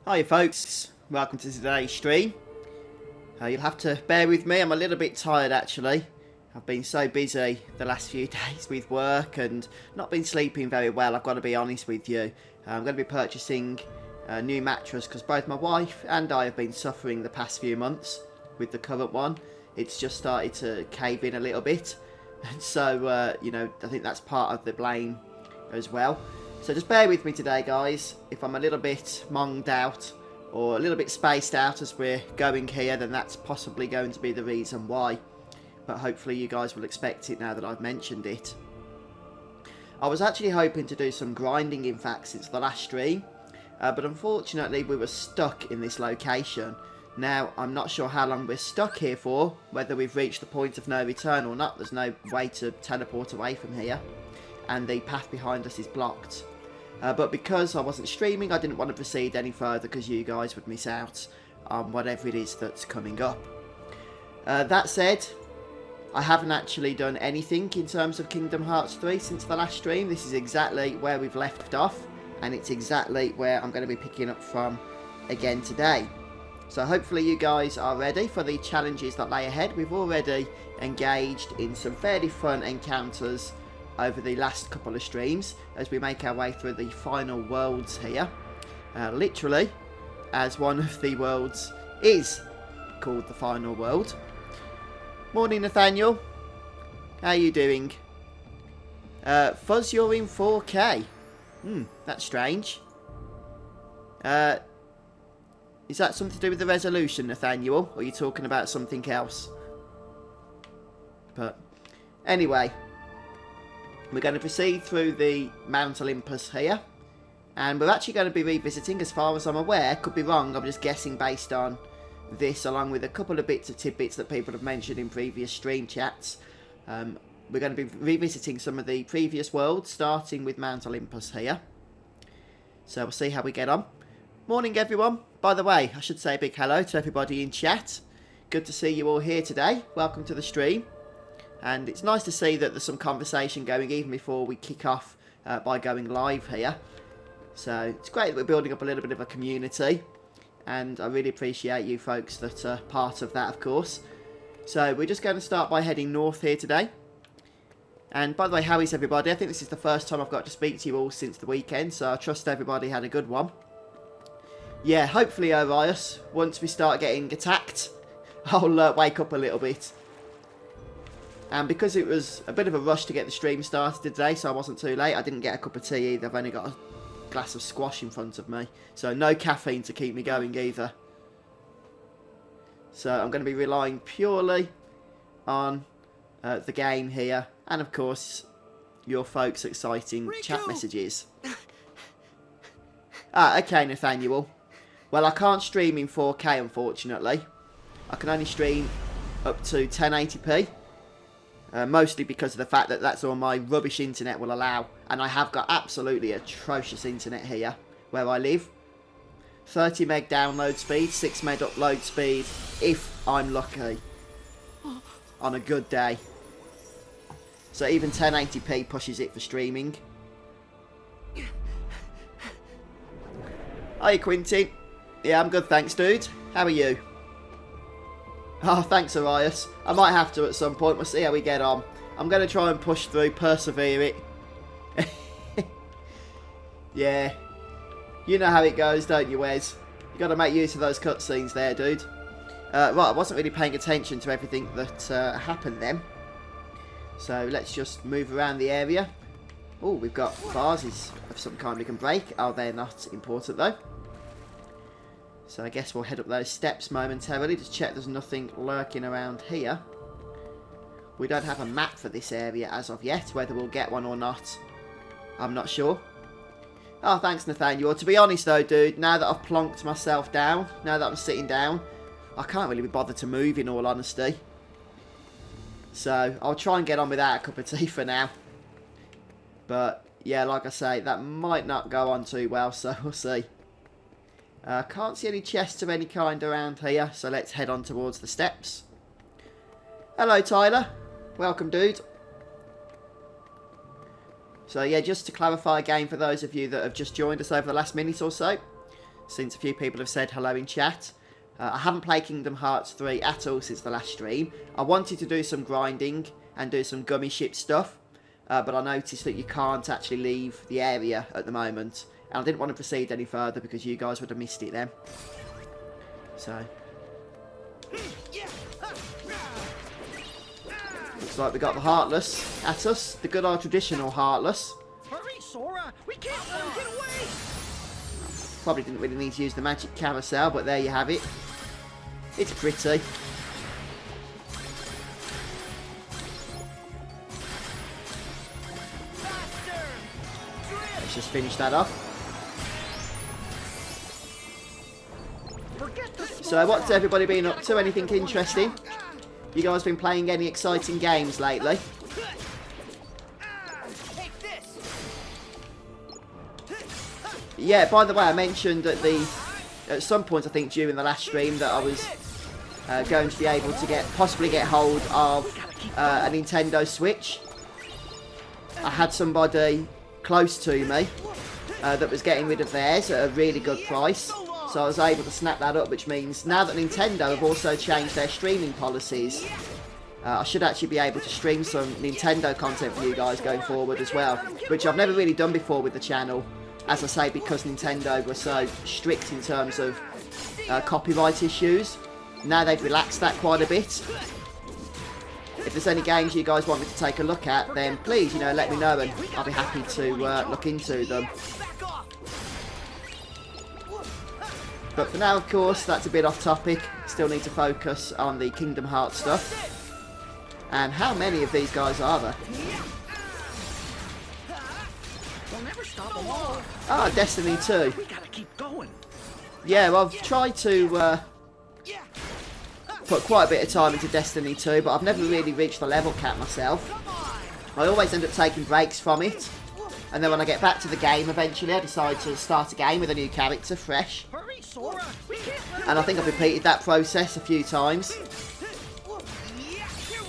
Hi folks, welcome to today's stream. You'll have to bear with me, I'm a little bit tired actually. I've been so busy the last few days with work and not been sleeping very well, I've got to be honest with you. I'm going to be purchasing a new mattress because both my wife and I have been suffering the past few months with the current one. It's just started to cave in a little bit, and so, you know, I think that's part of the blame as well. So just bear with me today, guys. If I'm a little bit monged out or a little bit spaced out as we're going here, then that's possibly going to be the reason why. But hopefully you guys will expect it now that I've mentioned it. I was actually hoping to do some grinding, in fact, since the last stream. But unfortunately, we were stuck in this location. Now, I'm not sure how long we're stuck here for, whether we've reached the point of no return or not. There's no way to teleport away from here. And the path behind us is blocked. But because I wasn't streaming, I didn't want to proceed any further because you guys would miss out on whatever it is that's coming up. That said, I haven't actually done anything in terms of Kingdom Hearts 3 since the last stream. This is exactly where we've left off, and it's exactly where I'm going to be picking up from again today. So hopefully you guys are ready for the challenges that lay ahead. We've already engaged in some fairly fun encounters over the last couple of streams as we make our way through the final worlds here. Literally, as one of the worlds is called the final world. Morning, Nathaniel. How are you doing? Fuzz, you're in 4K. That's strange. Is that something to do with the resolution, Nathaniel? Or are you talking about something else? But anyway, we're going to proceed through the Mount Olympus here. And we're actually going to be revisiting, as far as I'm aware. Could be wrong, I'm just guessing based on this, along with a couple of bits of tidbits that people have mentioned in previous stream chats. We're going to be revisiting some of the previous worlds, starting with Mount Olympus here. So we'll see how we get on. Morning, everyone. By the way, I should say a big hello to everybody in chat. Good to see you all here today. Welcome to the stream. And it's nice to see that there's some conversation going even before we kick off by going live here. So it's great that we're building up a little bit of a community. And I really appreciate you folks that are part of that, of course. So we're just going to start by heading north here today. And by the way, how is everybody? I think this is the first time I've got to speak to you all since the weekend. So I trust everybody had a good one. Yeah, hopefully, Orius, once we start getting attacked, I'll wake up a little bit. And because it was a bit of a rush to get the stream started today, so I wasn't too late, I didn't get a cup of tea either. I've only got a glass of squash in front of me. So no caffeine to keep me going either. So I'm going to be relying purely on the game here. And of course, your folks' exciting chat messages. Okay, Nathaniel. Well, I can't stream in 4K, unfortunately. I can only stream up to 1080p. Mostly because of the fact that that's all my rubbish internet will allow. And I have got absolutely atrocious internet here where I live. 30 meg download speed, 6 meg upload speed, if I'm lucky. On a good day. So even 1080p pushes it for streaming. Hiya, Quintin. Yeah, I'm good, thanks, dude. How are you? Oh, thanks, Arias. I might have to at some point. We'll see how we get on. I'm going to try and push through, persevere it. Yeah. You know how it goes, don't you, Wes? You got to make use of those cutscenes there, dude. Right, I wasn't really paying attention to everything that happened then. So let's just move around the area. Oh, we've got vases of some kind we can break. Oh, they're not important, though. So I guess we'll head up those steps momentarily to check there's nothing lurking around here. We don't have a map for this area as of yet. Whether we'll get one or not, I'm not sure. Oh, thanks, Nathaniel. To be honest, though, dude, now that I've plonked myself down, now that I'm sitting down, I can't really be bothered to move, in all honesty. So I'll try and get on without a cup of tea for now. But, yeah, like I say, that might not go on too well, so we'll see. Can't see any chests of any kind around here, so let's head on towards the steps. Hello, Tyler. Welcome, dude. So, yeah, just to clarify again for those of you that have just joined us over the last minute or so. since a few people have said hello in chat. I haven't played Kingdom Hearts 3 at all since the last stream. I wanted to do some grinding and do some gummy ship stuff, but I noticed that you can't actually leave the area at the moment, and I didn't want to proceed any further because you guys would have missed it then. So looks like we got the Heartless at us, the good old traditional Heartless. Hurry, Sora! We can't let him get away! Probably didn't really need to use the magic carousel, but there you have it. It's pretty. Let's just finish that off. So what's everybody been up to? Anything interesting? You guys been playing any exciting games lately? Yeah, by the way, I mentioned at some point, I think during the last stream, that I was going to be able to possibly get hold of a Nintendo Switch. I had somebody close to me that was getting rid of theirs at a really good price, so I was able to snap that up, which means now that Nintendo have also changed their streaming policies, I should actually be able to stream some Nintendo content for you guys going forward as well, which I've never really done before with the channel. As I say, because Nintendo were so strict in terms of copyright issues. Now they've relaxed that quite a bit. If there's any games you guys want me to take a look at, then please, let me know and I'll be happy to look into them. But for now, of course, that's a bit off topic. Still need to focus on the Kingdom Hearts stuff. And how many of these guys are there? Ah, Destiny 2. We gotta keep going. Yeah, well, I've tried to put quite a bit of time into Destiny 2, but I've never really reached the level cap myself. I always end up taking breaks from it, and then when I get back to the game, eventually I decide to start a game with a new character, fresh. Hurry, Sora. We can't let And I think I've repeated that process a few times. Here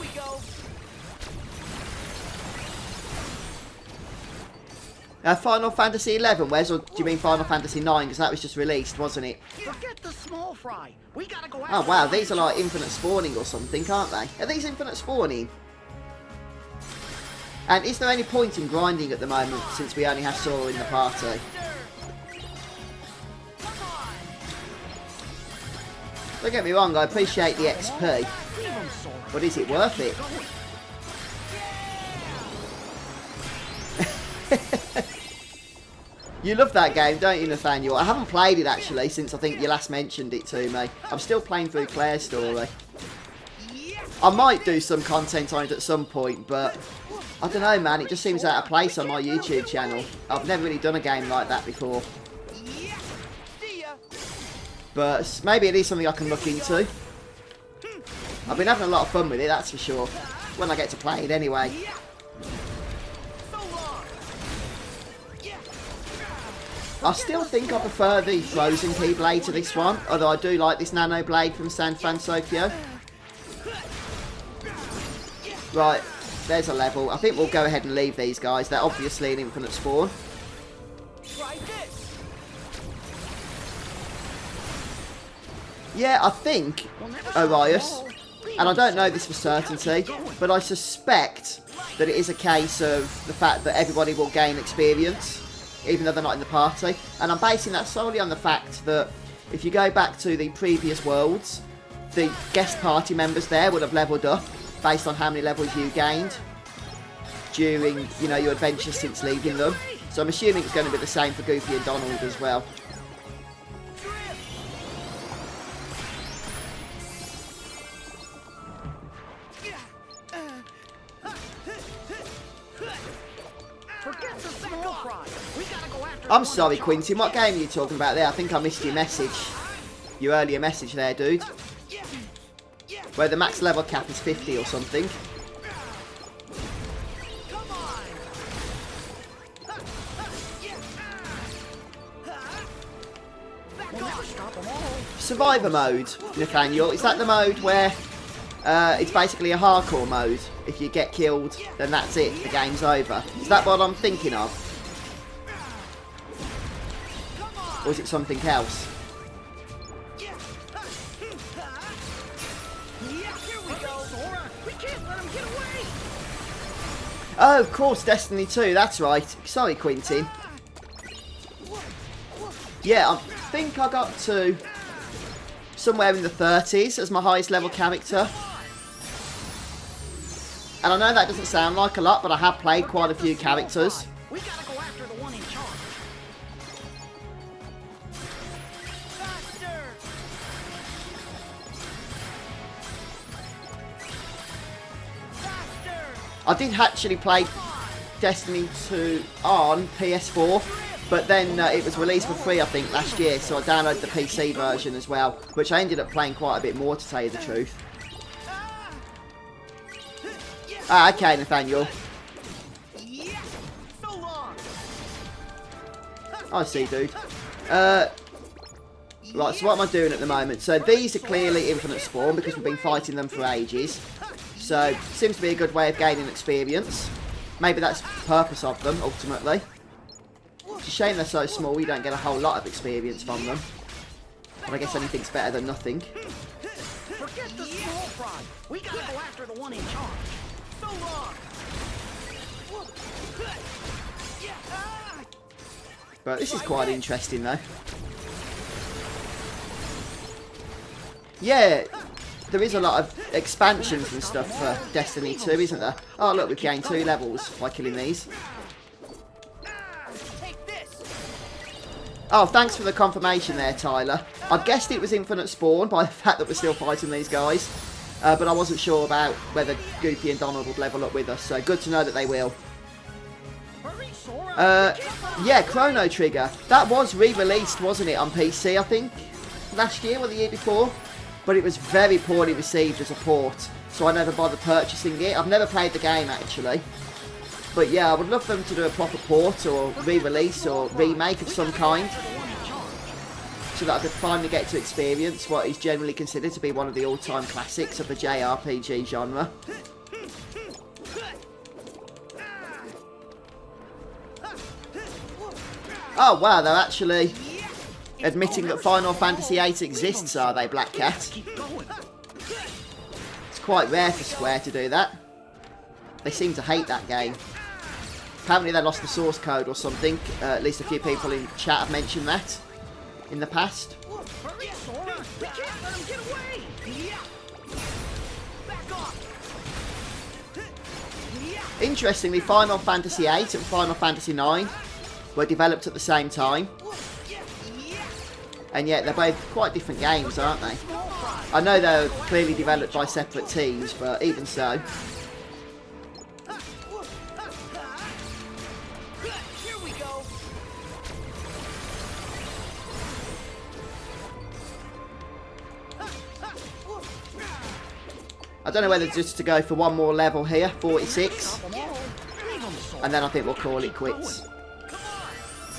we go. Final Fantasy 11, Wes, or do you mean Final Fantasy 9? Because that was just released, wasn't it? Forget the small fry. We gotta go Oh wow, these are like infinite spawning or something, aren't they? Are these infinite spawning? And is there any point in grinding at the moment, since we only have Sora in the party? Don't get me wrong, I appreciate the XP, but is it worth it? You love that game, don't you, Nathaniel? I haven't played it, actually, since I think you last mentioned it to me. I'm still playing through Claire's story. I might do some content on it at some point, but I don't know, man. It just seems out of place on my YouTube channel. I've never really done a game like that before. But maybe it is something I can look into. I've been having a lot of fun with it, that's for sure. When I get to play it, anyway. I still think I prefer the Frozen Keyblade to this one, although I do like this Nano Blade from San Francisco. Right, there's a level. I think we'll go ahead and leave these guys. They're obviously an infinite spawn. Yeah, I think, Orius, and I don't know this for certainty, but I suspect that it is a case of the fact that everybody will gain experience, even though they're not in the party. And I'm basing that solely on the fact that if you go back to the previous worlds, the guest party members there would have leveled up based on how many levels you gained during, your adventures since leaving them. So I'm assuming it's going to be the same for Goofy and Donald as well. I'm sorry, Quintin, what game are you talking about there? I think I missed your message. Your earlier message there, dude. Where the max level cap is 50 or something. Survivor mode, Nathaniel. Is that the mode where it's basically a hardcore mode? If you get killed, then that's it. The game's over. Is that what I'm thinking of? Or is it something else? Here we go, Sora. We can't let him get away. Oh, of course, Destiny 2. That's right. Sorry, Quentin. Yeah, I think I got to somewhere in the 30s as my highest level character. And I know that doesn't sound like a lot, but I have played quite a few characters. We gotta go after the one in charge. Faster! Faster! I did actually play Destiny 2 on PS4, but then it was released for free, I think, last year, so I downloaded the PC version as well, which I ended up playing quite a bit more, to tell you the truth. Ah, okay, Nathaniel. Yeah! So long! I see, dude. Right, so what am I doing at the moment? So these are clearly infinite spawn because we've been fighting them for ages. So, seems to be a good way of gaining experience. Maybe that's the purpose of them, ultimately. It's a shame they're so small, you don't get a whole lot of experience from them. But I guess anything's better than nothing. Forget the small fry. We gotta go after the one in charge. So long! But this is quite interesting, though. Yeah, there is a lot of expansions and stuff for Destiny 2, isn't there? Oh, look, we've gained 2 levels by killing these. Oh, thanks for the confirmation there, Tyler. I guessed it was infinite spawn by the fact that we're still fighting these guys. But I wasn't sure about whether Goofy and Donald would level up with us, so good to know that they will. Yeah, Chrono Trigger. That was re-released, wasn't it, on PC, I think? Last year or the year before? But it was very poorly received as a port, so I never bothered purchasing it. I've never played the game, actually. But yeah, I would love them to do a proper port or re-release or remake of some kind, so that I could finally get to experience what is generally considered to be one of the all-time classics of the JRPG genre. Oh wow, they're actually admitting that Final Fantasy VIII exists, are they, Black Cat? It's quite rare for Square to do that. They seem to hate that game. Apparently they lost the source code or something. At least a few people in chat have mentioned that in the past. Hurry, Sora! We can't let him get away! Back off! Interestingly, Final Fantasy VIII and Final Fantasy IX were developed at the same time. And yet they're both quite different games, aren't they? I know they're clearly developed by separate teams, but even so. Here we go! I don't know whether just to go for one more level here, 46. And then I think we'll call it quits.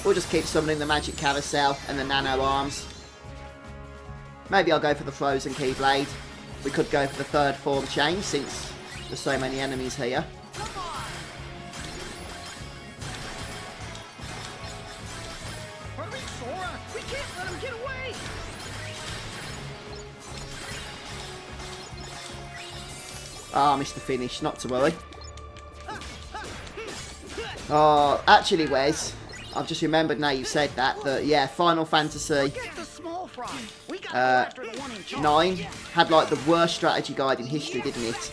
We'll just keep summoning the magic carousel and the nano arms. Maybe I'll go for the frozen keyblade. We could go for the third form change since there's so many enemies here. Hurry, Sora! We can't let him get away! Ah, I missed the finish, not to worry. Oh, actually, Wes, I've just remembered now you've said that, yeah, Final Fantasy Get the small fry. We gotta go after the one in charge. 9 had like the worst strategy guide in history, didn't it?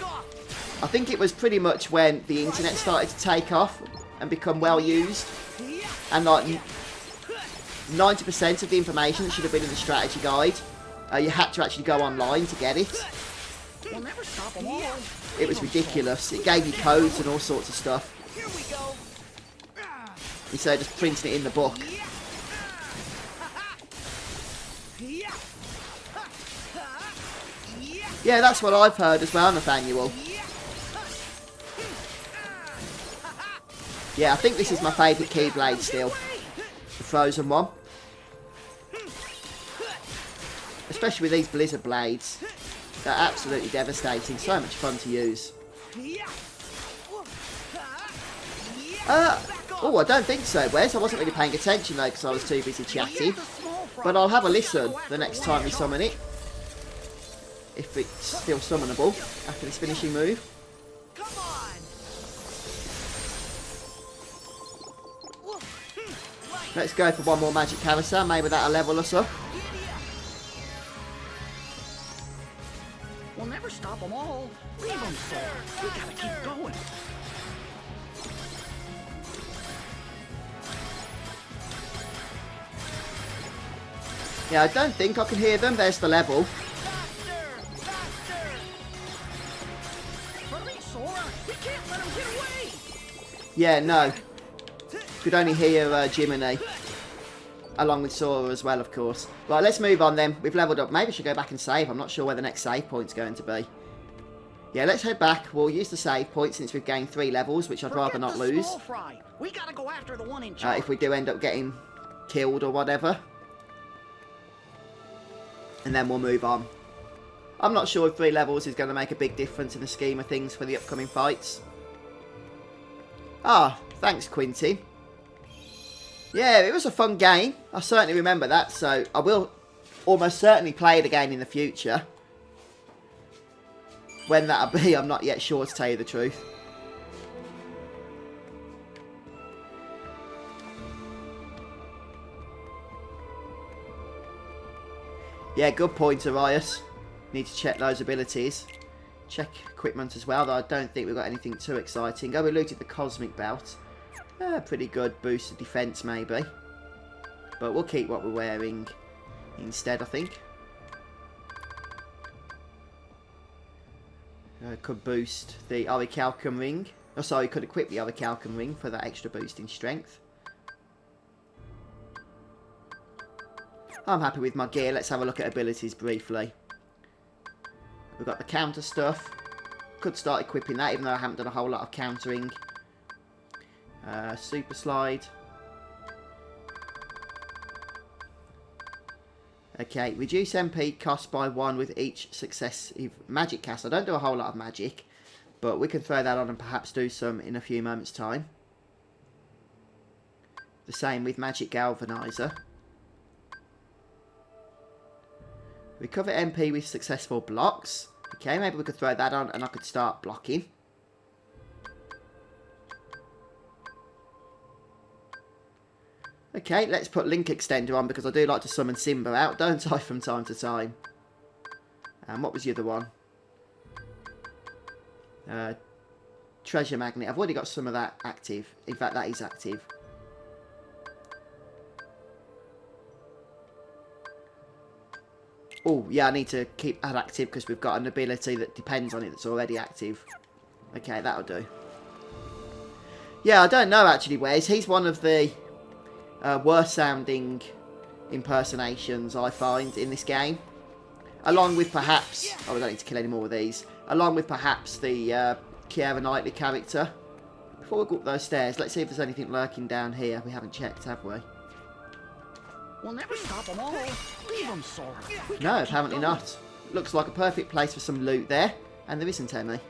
I think it was pretty much when the internet started to take off and become well used, and like 90% of the information that should have been in the strategy guide, you had to actually go online to get it. We'll never stop them all. It was ridiculous. It gave you codes and all sorts of stuff, Here we go. instead of just printing it in the book. Yeah, that's what I've heard as well, Nathaniel. Yeah, I think this is my favourite Keyblade still. The frozen one. Especially with these Blizzard blades. They're absolutely devastating. So much fun to use. Oh, I don't think so, Wes. I wasn't really paying attention though because I was too busy chatting. But I'll have a listen the next time we summon it. If it's still summonable after this finishing move. Come on. Let's go for one more magic carousel. Maybe that'll level us up. We'll never stop them all. Leave them so. We gotta keep going. Yeah, I don't think I can hear them. There's the level. Yeah, no. Could only hear Jiminy. Along with Sora as well, of course. Right, let's move on then. We've leveled up. Maybe we should go back and save. I'm not sure where the next save point's going to be. Yeah, let's head back. We'll use the save point since we've gained 3 levels, which I'd rather not lose. We gotta go after the one in charge. If we do end up getting killed or whatever. And then we'll move on. I'm not sure if 3 levels is going to make a big difference in the scheme of things for the upcoming fights. Ah, thanks, Quinty. Yeah, it was a fun game. I certainly remember that, so I will almost certainly play it again in the future. When that'll be, I'm not yet sure, to tell you the truth. Yeah, good point, Arias. Need to check those abilities. Check equipment as well, though I don't think we've got anything too exciting. Oh, we looted the Cosmic Belt. Pretty good boost of defense, maybe. But we'll keep what we're wearing instead, I think. Could boost the Orichalcum Ring. Oh, sorry, could equip the Orichalcum Ring for that extra boost in strength. I'm happy with my gear. Let's have a look at abilities briefly. We've got the counter stuff. Could start equipping that, even though I haven't done a whole lot of countering. Super slide. Okay, reduce MP cost by 1 with each successive magic cast. I don't do a whole lot of magic, but we can throw that on and perhaps do some in a few moments' time. The same with Magic Galvanizer. Recover MP with successful blocks. Okay, maybe we could throw that on and I could start blocking. Okay, let's put Link Extender on because I do like to summon Simba out, don't I, from time to time. And what was the other one? Treasure Magnet. I've already got some of that active. In fact, that is active. Oh, yeah, I need to keep that active because we've got an ability that depends on it that's already active. Okay, that'll do. Yeah, I don't know, actually, Wes. He's one of the worst sounding impersonations I find in this game. Along with perhaps... Oh, we don't need to kill any more of these. Along with perhaps the Keira Knightley character. Before we go up those stairs, let's see if there's anything lurking down here. We haven't checked, have we? We'll never stop them all. Leave them, Sora. No, apparently not. Looks like a perfect place for some loot there. And there isn't any.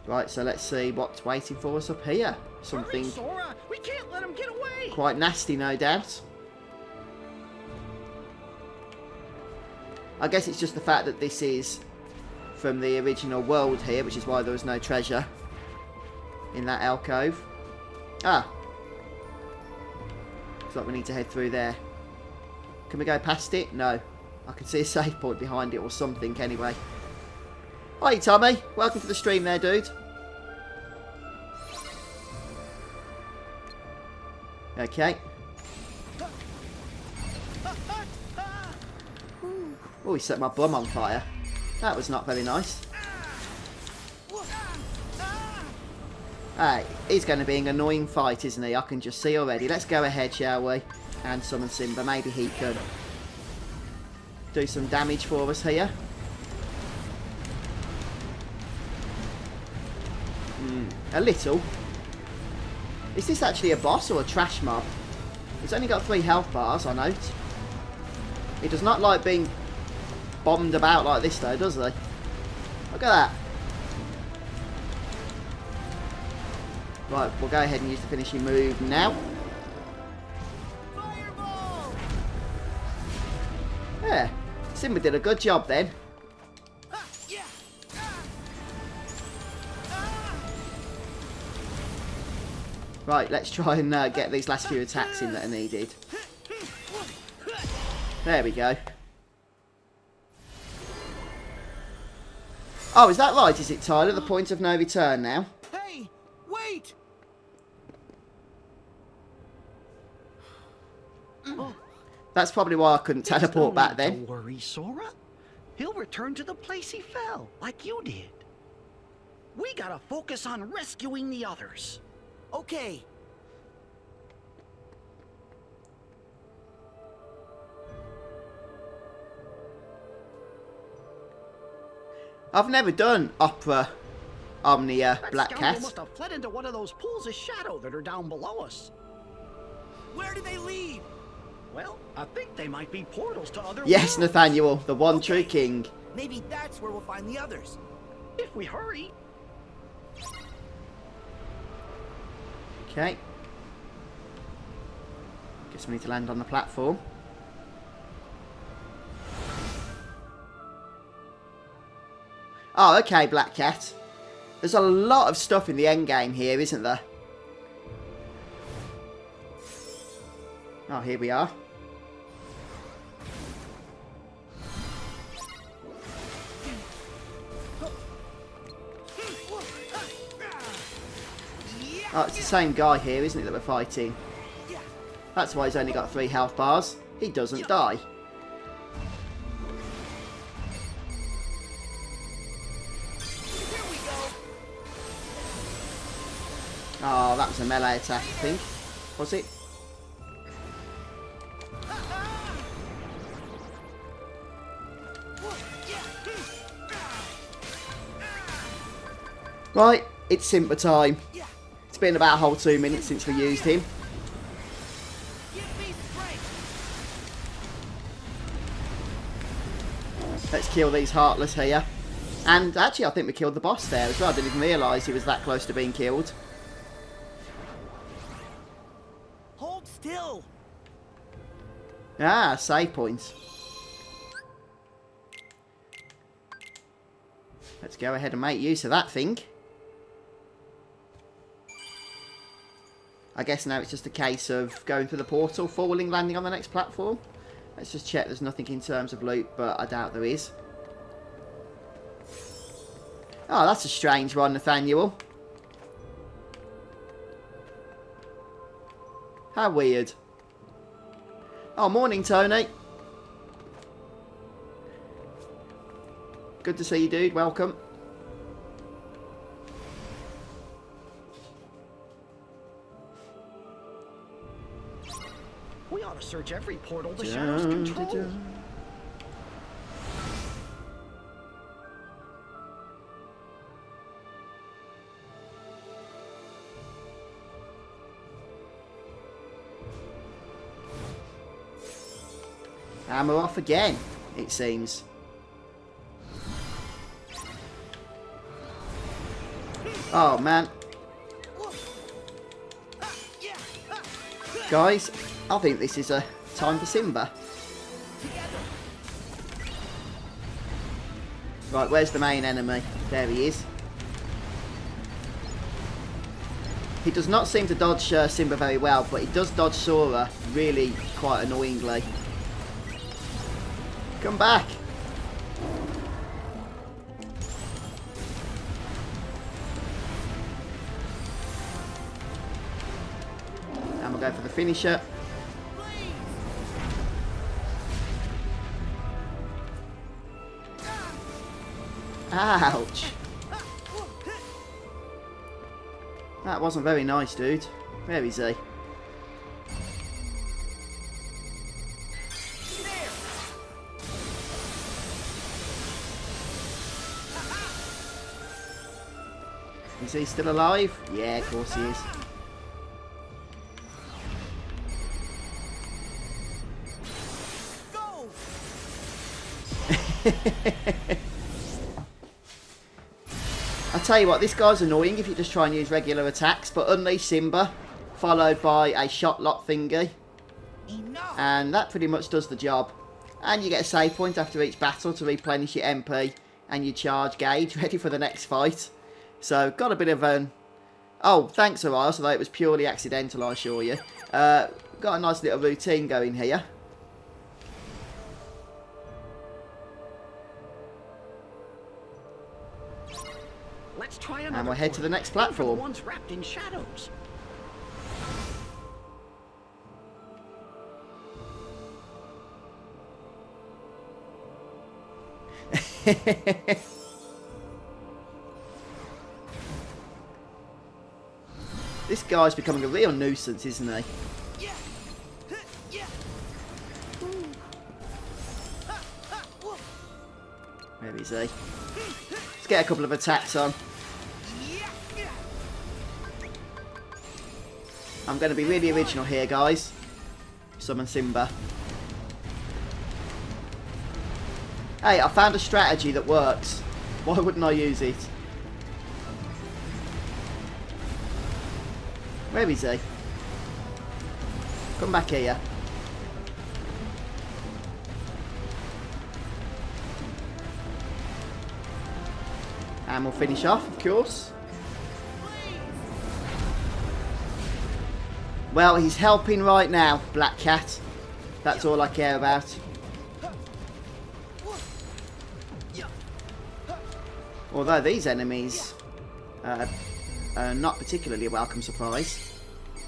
Right, so let's see what's waiting for us up here. Something Hurry, Sora. We can't let them get away. quite nasty, no doubt. I guess it's just the fact that this is from the original world here, which is why there was no treasure in that alcove. Ah. Looks like we need to head through there. Can we go past it? No. I can see a save point behind it or something anyway. Hi, Tommy. Welcome to the stream there, dude. Okay. Oh, he set my bum on fire. That was not very nice. Hey, he's going to be an annoying fight, isn't he? I can just see already. Let's go ahead, shall we? And summon Simba. Maybe he can do some damage for us here. A little. Is this actually a boss or a trash mob? It's only got 3 health bars, I note. It does not like being bombed about like this though, does he? Look at that. Right, we'll go ahead and use the finishing move now. Fireball! Yeah, Simba did a good job then. Yeah. Right, let's try and get these last few attacks in that are needed. There we go. Oh, is that right? Is it, Tyler? The point of no return now? Hey, wait! That's probably why I couldn't teleport back then. Don't worry, Sora. He'll return to the place he fell, like you did. We gotta focus on rescuing the others. Okay. I've never done Opera Omnia That Black scoundrel Cat. must have fled into one of those pools of shadow that are down below us. Where did they lead? Well, I think they might be portals to other Yes, worlds. Nathaniel, the one true king. Maybe that's where we'll find the others. If we hurry. Okay. Guess we need to land on the platform. Oh, okay, Black Cat. There's a lot of stuff in the end game here, isn't there? Oh, here we are. Oh, it's the same guy here, isn't it, that we're fighting? That's why he's only got 3 health bars. He doesn't die. Oh, that was a melee attack, I think. Was it? Right, it's Simba time. It's been about a whole 2 minutes since we used him. Let's kill these Heartless here. And actually, I think we killed the boss there as well. I didn't even realise he was that close to being killed. Hold still. Ah, save points. Let's go ahead and make use of that thing. I guess now it's just a case of going through the portal, falling, landing on the next platform. Let's just check there's nothing in terms of loot, but I doubt there is. Oh, that's a strange one, Nathaniel. How weird. Oh, morning, Tony. Good to see you, dude. Welcome. We ought to search every portal the shadows control. And we're off again, it seems. Oh, man. Guys, I think this is a time for Simba. Right, where's the main enemy? There he is. He does not seem to dodge Simba very well, but he does dodge Sora really quite annoyingly. Come back! And we'll go for the finisher. Ouch! That wasn't very nice, dude. Where is he? Is he still alive? Yeah, of course he is. Go. I tell you what, this guy's annoying if you just try and use regular attacks, but Unleash Simba, followed by a shot lock thingy, Enough. and that pretty much does the job. And you get a save point after each battle to replenish your MP and your charge gauge, ready for the next fight. So, got a bit of an... Oh, thanks, Arias, although it was purely accidental, I assure you. Got a nice little routine going here. Let's try And we'll head to the next platform. One's wrapped in shadows. This guy's becoming a real nuisance, isn't he? Yeah. Yeah. Where is he? Let's get a couple of attacks on. I'm going to be really original here, guys. Summon Simba. Hey, I found a strategy that works. Why wouldn't I use it? Where is he? Come back here. And we'll finish off, of course. Well, he's helping right now, Black Cat. That's all I care about. Although these enemies are not particularly a welcome surprise.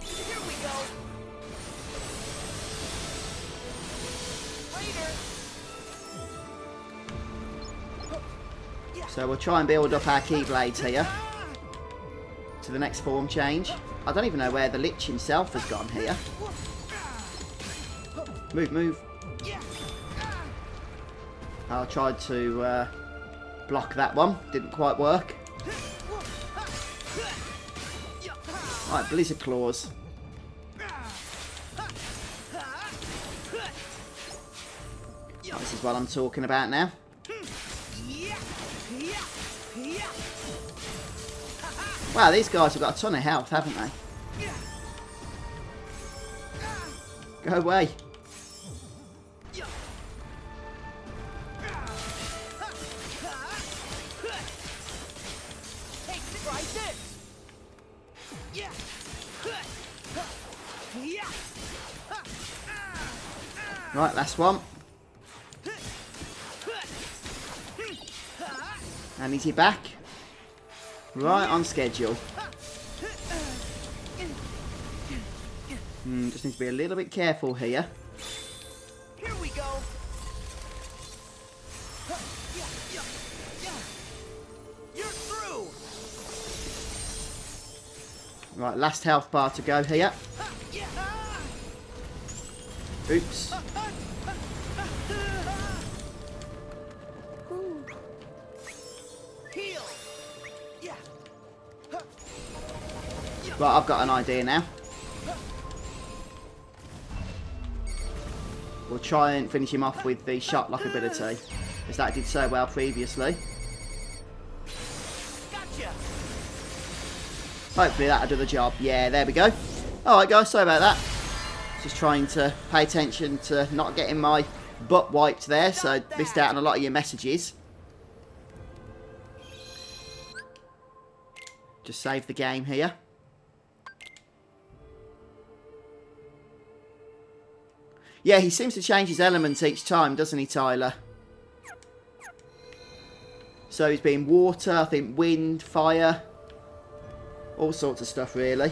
Here we go. Later. So we'll try and build up our Keyblades here to the next form change. I don't even know where the Lich himself has gone here. Move, move. I tried to block that one. Didn't quite work. Right, Blizzard Claws. This is what I'm talking about now. Wow, these guys have got a ton of health, haven't they? Go away. Right, last one. And is he back? Right on schedule. Just need to be a little bit careful here. Here we go. You're through. Right, last health bar to go here. Oops. Heal. Right, I've got an idea now. We'll try and finish him off with the shot lock ability, as that did so well previously. Gotcha. Hopefully that'll do the job. Yeah, there we go. Alright guys, sorry about that. Just trying to pay attention to not getting my butt wiped there, so missed out on a lot of your messages. Just save the game here. Yeah, he seems to change his elements each time, doesn't he, Tyler? So he's been water, I think wind, fire, all sorts of stuff, really.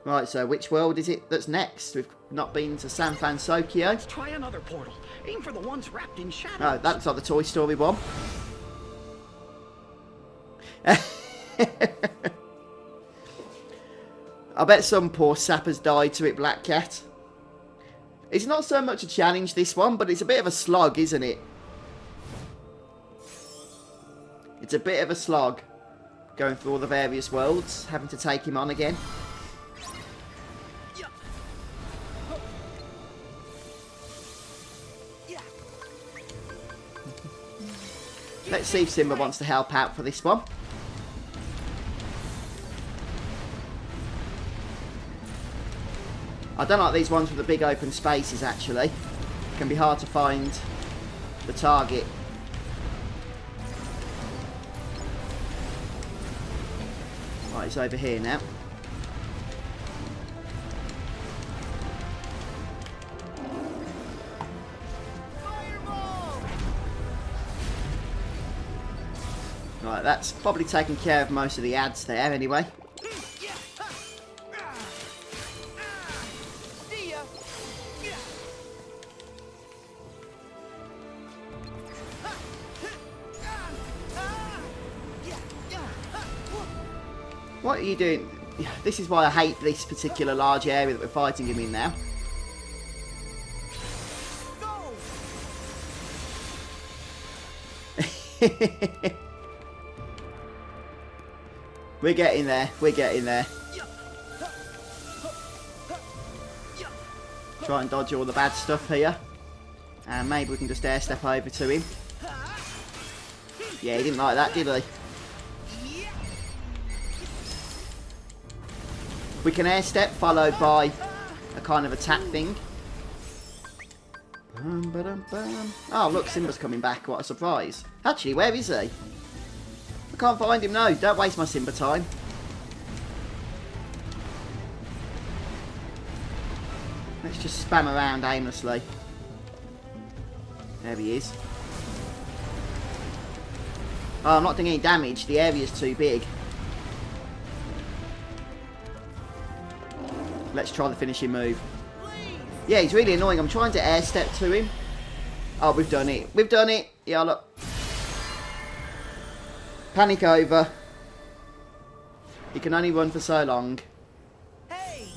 Right, so which world is it that's next? We've not been to San Francisco. Let's try another portal. Aim for the ones wrapped in shadows. Oh, that's not the Toy Story one. I bet some poor sap has died to it, Black Cat. It's not so much a challenge, this one, but it's a bit of a slog, isn't it? It's a bit of a slog, going through all the various worlds, having to take him on again. let's see if Simba wants to help out for this one. I don't like these ones with the big open spaces, actually. It can be hard to find the target. Right, it's over here now. Right, that's probably taken care of most of the ads there anyway. What are you doing? This is why I hate this particular large area that we're fighting him in now. We're getting there. We're getting there. Try and dodge all the bad stuff here. And maybe we can just air step over to him. Yeah, he didn't like that, did he? We can air step followed by a kind of attack thing. Oh, look, Simba's coming back. What a surprise. Actually, where is he? I can't find him. No, don't waste my Simba time. Let's just spam around aimlessly. There he is. Oh, I'm not doing any damage. The area's too big. Let's try the finishing move. Yeah, he's really annoying. I'm trying to air step to him. Oh, we've done it. We've done it. Yeah, look. Panic over. He can only run for so long. Hey.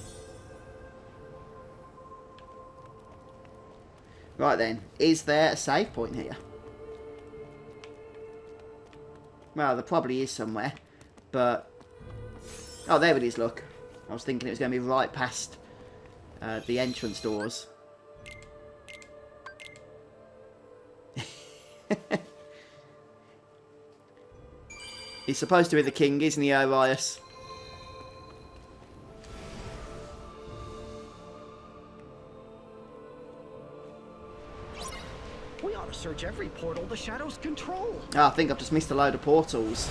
Right then. Is there a save point here? Well, there probably is somewhere. But... oh, there it is, look. I was thinking it was going to be right past the entrance doors. He's supposed to be the king, isn't he, Orias? We ought to search every portal the shadows control. Oh, I think I've just missed a load of portals.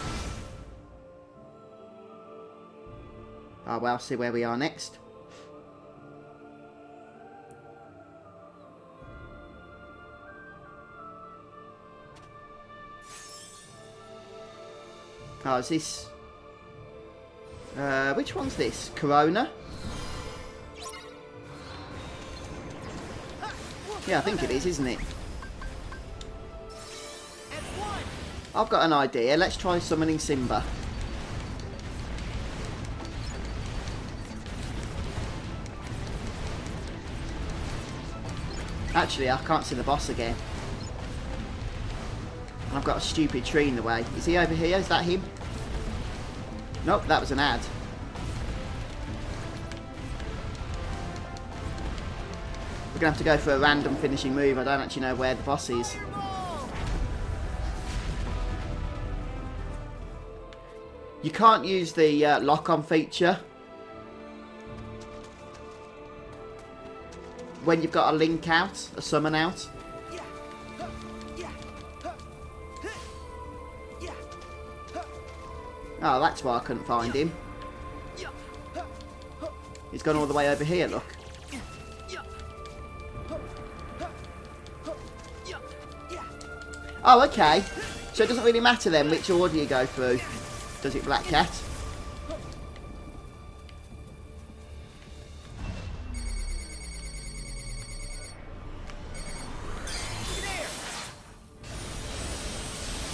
Oh well, see where we are next. Oh, is this... which one's this? Corona? Yeah, I think it is, isn't it? I've got an idea. Let's try summoning Simba. Actually, I can't see the boss again. And I've got a stupid tree in the way. Is he over here? Is that him? Nope, that was an ad. We're going to have to go for a random finishing move. I don't actually know where the boss is. You can't use the lock-on feature when you've got a link out, a summon out. Oh, that's why I couldn't find him. He's gone all the way over here, look. Oh, okay. So it doesn't really matter then which order you go through. Does it, Black Cat?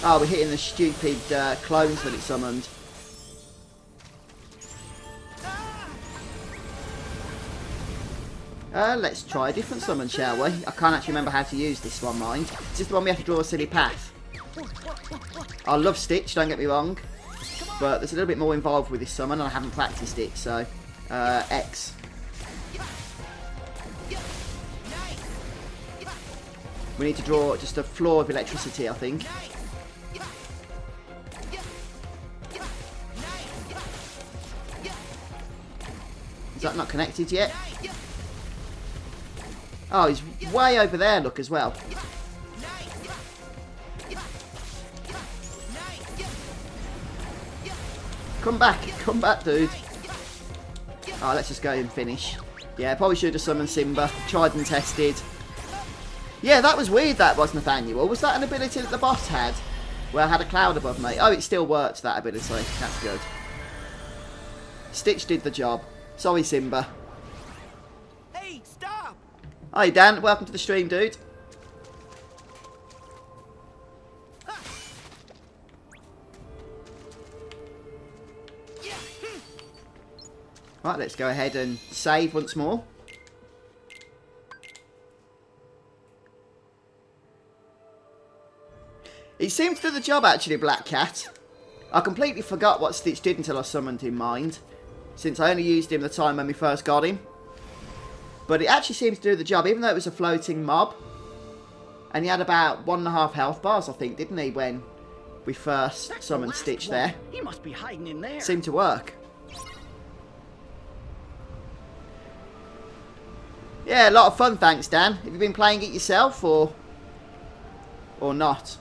Oh, we're hitting the stupid clones that it summoned. Let's try a different summon, shall we? I can't actually remember how to use this one, mind. Is this the one we have to draw a silly path? I love Stitch, don't get me wrong. But there's a little bit more involved with this summon and I haven't practiced it, so... X. We need to draw just a floor of electricity, I think. Is that not connected yet? Oh, he's way over there, look, as well. Come back, dude. Oh, let's just go and finish. Yeah, probably should have summoned Simba. Tried and tested. Yeah, that was weird, that was, Nathaniel. Was that an ability that the boss had? Where I had a cloud above me? Oh, it still worked, that ability. That's good. Stitch did the job. Sorry, Simba. Hey, stop! Hi, Dan. Welcome to the stream, dude. Right, let's go ahead and save once more. It seems to do the job, actually, Black Cat. I completely forgot what Stitch did until I summoned him, mind. Since I only used him the time when we first got him. But it actually seems to do the job, even though it was a floating mob. And he had about 1.5 health bars, I think, didn't he, when we first summoned Stitch there. He must be hiding in there. Seemed to work. Yeah, a lot of fun, thanks, Dan. Have you been playing it yourself, or not?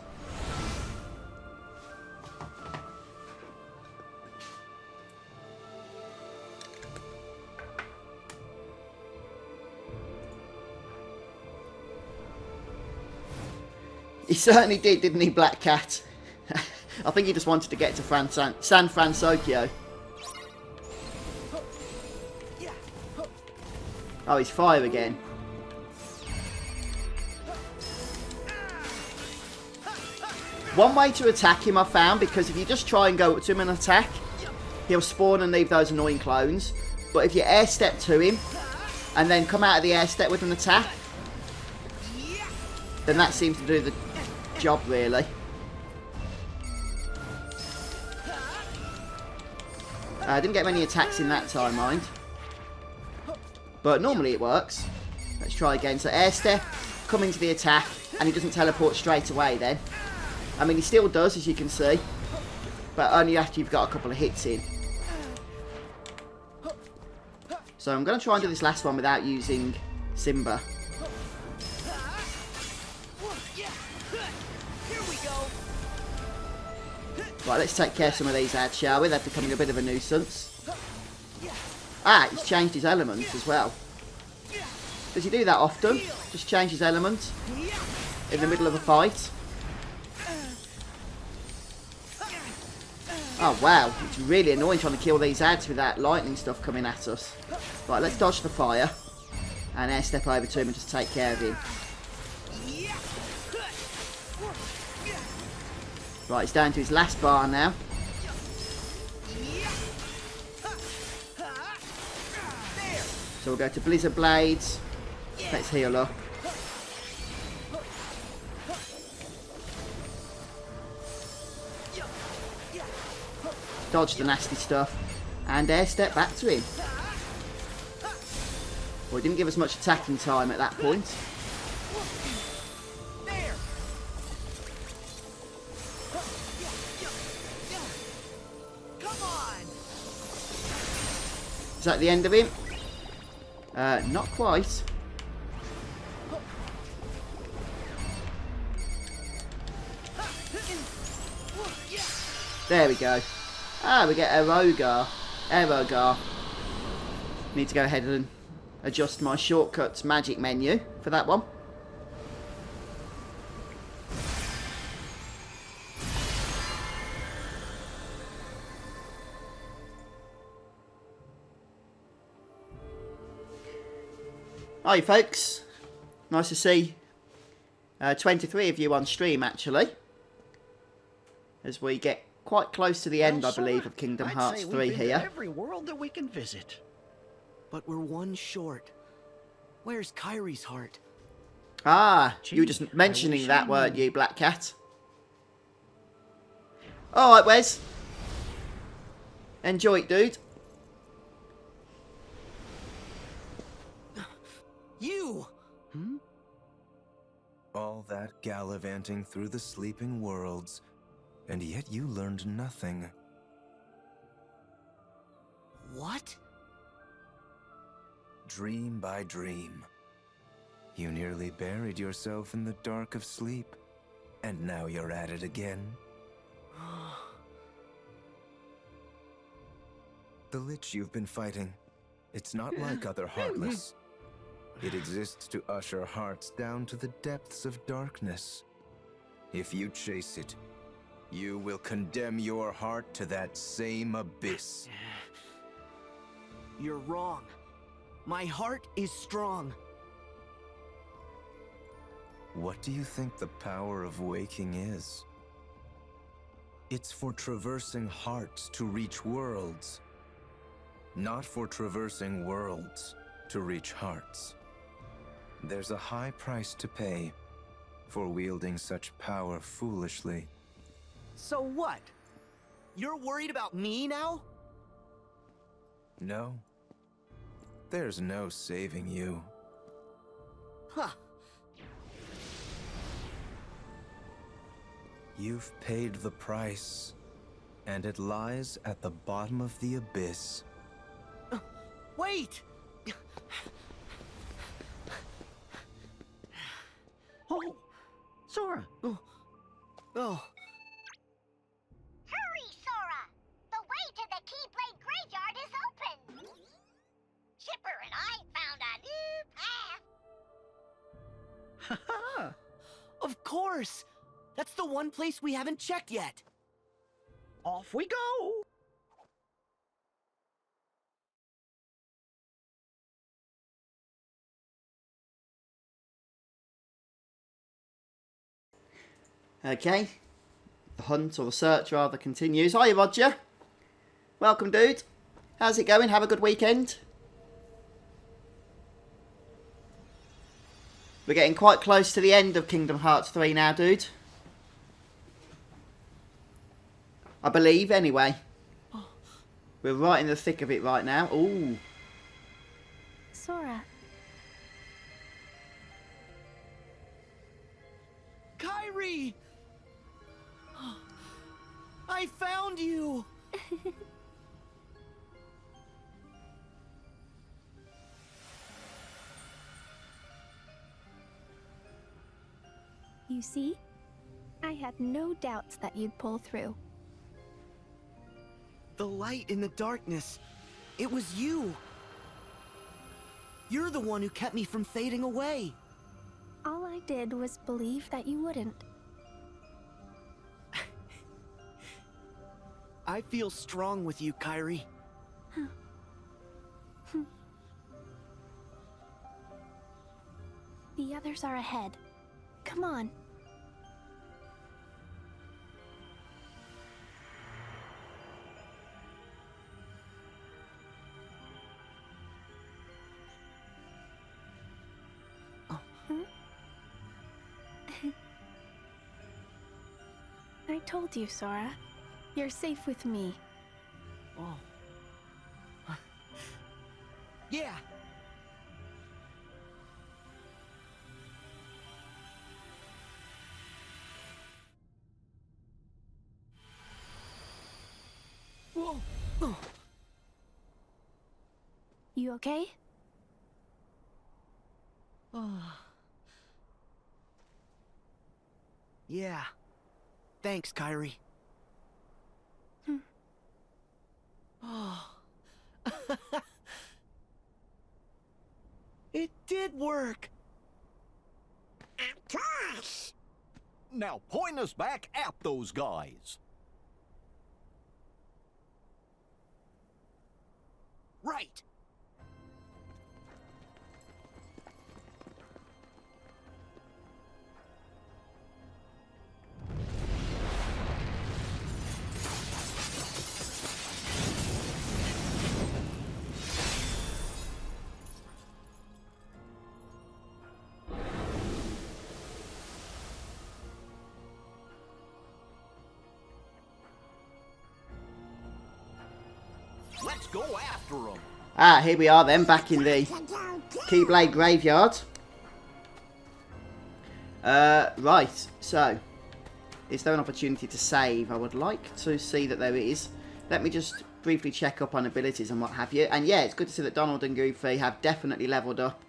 He certainly did, didn't he, Black Cat? I think he just wanted to get to San Francisco. Oh, he's fire again. One way to attack him I found, because if you just try and go up to him and attack, he'll spawn and leave those annoying clones. But if you air step to him, and then come out of the air step with an attack, then that seems to do the job, really. I didn't get many attacks in that time, mind. But normally it works. Let's try again. So air step, come into the attack, and he doesn't teleport straight away then. I mean, he still does, as you can see. But only after you've got a couple of hits in. So I'm going to try and do this last one without using Simba. Right, let's take care of some of these ads, shall we? They're becoming a bit of a nuisance. Ah, he's changed his element as well. Does he do that often? Just change his element in the middle of a fight? Oh, wow. It's really annoying trying to kill these ads with that lightning stuff coming at us. Right, let's dodge the fire. And air step over to him and just take care of him. Right, he's down to his last bar now. So we'll go to Blizzard Blades. Let's heal up. Dodge the nasty stuff. And air step back to him. Well, he didn't give us much attacking time at that point. Is that the end of him? Not quite. There we go. Ah, we get Aerogar. Need to go ahead and adjust my shortcuts magic menu for that one. Hi folks, nice to see 23 of you on stream actually, as we get quite close to the end, I believe, of Kingdom Hearts 3 here. Every world that we can visit. But we're one short. Where's Kyrie's heart? Ah, you were just mentioning that, weren't you, Black Cat? Alright, Wes. Enjoy it, dude. You! All that gallivanting through the sleeping worlds, and yet you learned nothing. What? dream by dream. You nearly buried yourself in the dark of sleep, and now you're at it again. The Lich you've been fighting, it's not like other Heartless. It exists to usher hearts down to the depths of darkness. If you chase it, you will condemn your heart to that same abyss. You're wrong. My heart is strong. What do you think the power of waking is? It's for traversing hearts to reach worlds, not for traversing worlds to reach hearts. There's a high price to pay for wielding such power foolishly. So what? You're worried about me now? No. There's no saving you. Huh. You've paid the price, and it lies at the bottom of the abyss. Wait! Oh, Sora. Oh. Hurry, Sora! The way to the Keyblade graveyard is open! Chipper and I found a new path! Haha. Of course! That's the one place we haven't checked yet. Off we go! Okay. The hunt, or the search rather, continues. Hiya, Roger. Welcome, dude. How's it going? Have a good weekend. We're getting quite close to the end of Kingdom Hearts 3 now, dude. I believe, anyway. We're right in the thick of it right now. Ooh. Sora. Kairi! I found you! You see? I had no doubts that you'd pull through. The light in the darkness. It was you. You're the one who kept me from fading away. All I did was believe that you wouldn't. I feel strong with you, Kairi. The others are ahead. Come on. I told you, Sora. You're safe with me. Oh. Yeah. Whoa. Oh. You okay? Yeah. Thanks, Kairi. Oh. It did work. Gosh! Now point us back at those guys. Right. Let's go after them. Ah, here we are then, back in the Keyblade graveyard. Right, so, is there an opportunity to save? I would like to see that there is. Let me just briefly check up on abilities and what have you. And yeah, it's good to see that Donald and Goofy have definitely leveled up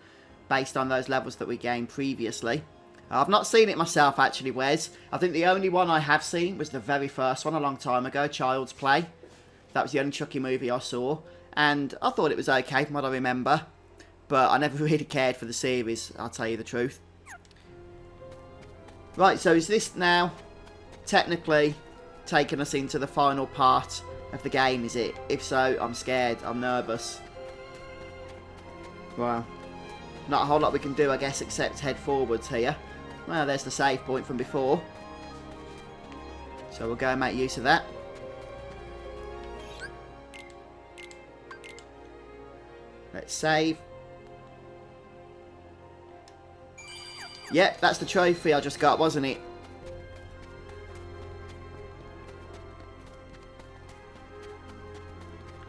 based on those levels that we gained previously. I've not seen it myself, actually, Wes. I think the only one I have seen was the very first one a long time ago, Child's Play. That was the only Chucky movie I saw. And I thought it was okay from what I remember. But I never really cared for the series, I'll tell you the truth. Right, so is this now technically taking us into the final part of the game, is it? If so, I'm scared, I'm nervous. Wow. Not a whole lot we can do, I guess, except head forwards here. Well, there's the save point from before. So we'll go and make use of that. Let's save. Yep, that's the trophy I just got, wasn't it?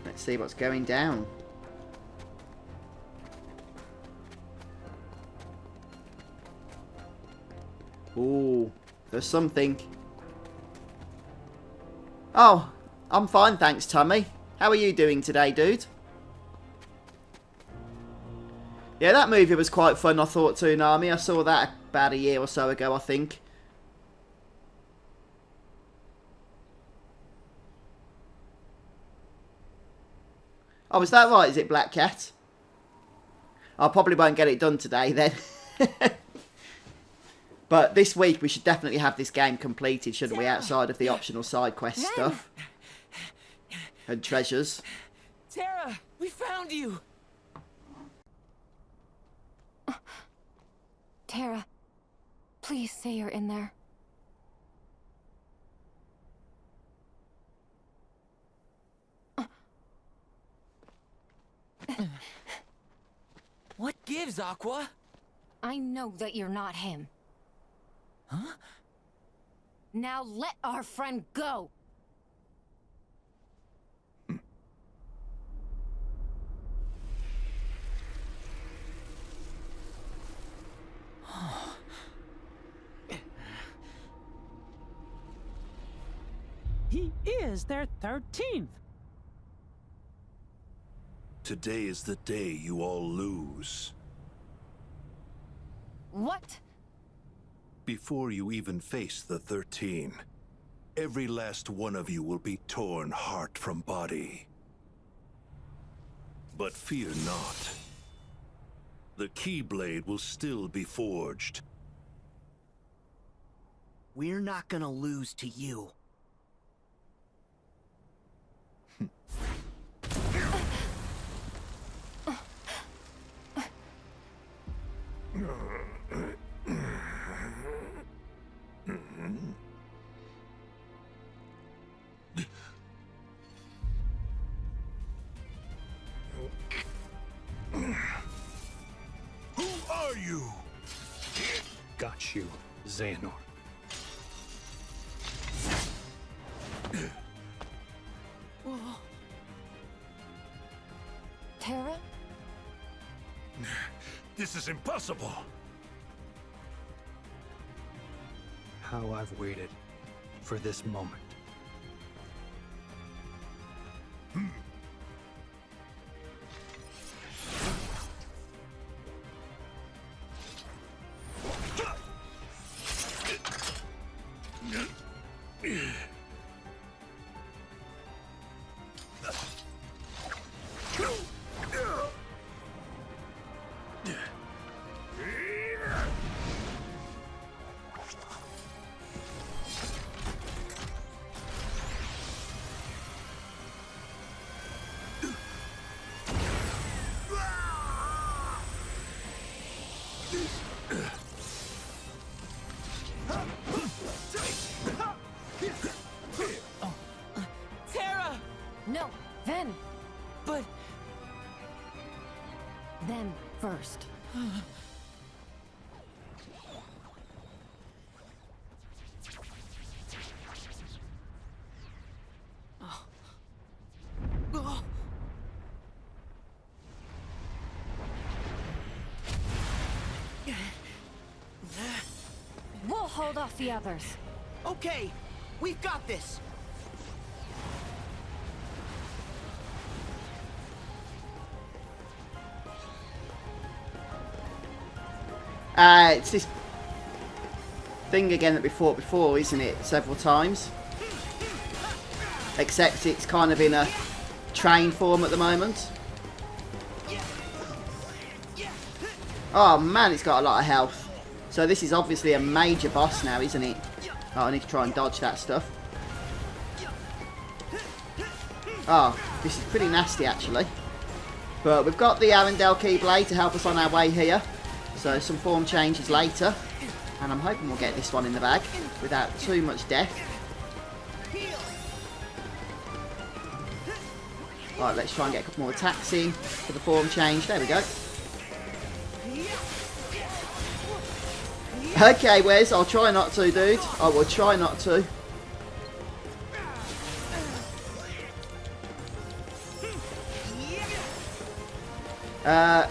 Let's see what's going down. Ooh, there's something. Oh, I'm fine, thanks, Tommy. How are you doing today, dude? Yeah, that movie was quite fun, I thought, too, Nami. I saw that about a year or so ago, I think. Oh, is that right? Is it Black Cat? I probably won't get it done today, then. But this week, we should definitely have this game completed, shouldn't we? Outside of the optional side quest stuff. And treasures. Tara, we found you! Tara, please say you're in there. What gives, Aqua? I know that you're not him. Huh? Now let our friend go! He is their 13th. Today is the day you all lose. What? Before you even face the 13, every last one of you will be torn heart from body. But fear not. The Keyblade will still be forged. We're not gonna lose to you. Who are you? Got you, Xehanort. Tara? This is impossible. How I've waited for this moment. Tara! No, then. But... Them first. We'll hold off the others. Okay, we've got this. It's this thing again that we fought before, isn't it? Several times. Except it's kind of in a train form at the moment. Oh man, it's got a lot of health. So this is obviously a major boss now, isn't it? Oh, I need to try and dodge that stuff. Oh, this is pretty nasty actually. But we've got the Arendelle Keyblade to help us on our way here. So some form changes later. And I'm hoping we'll get this one in the bag without too much death. Right, let's try and get a couple more attacks in for the form change. There we go. Okay, Wes, I'll try not to, dude. I will try not to. I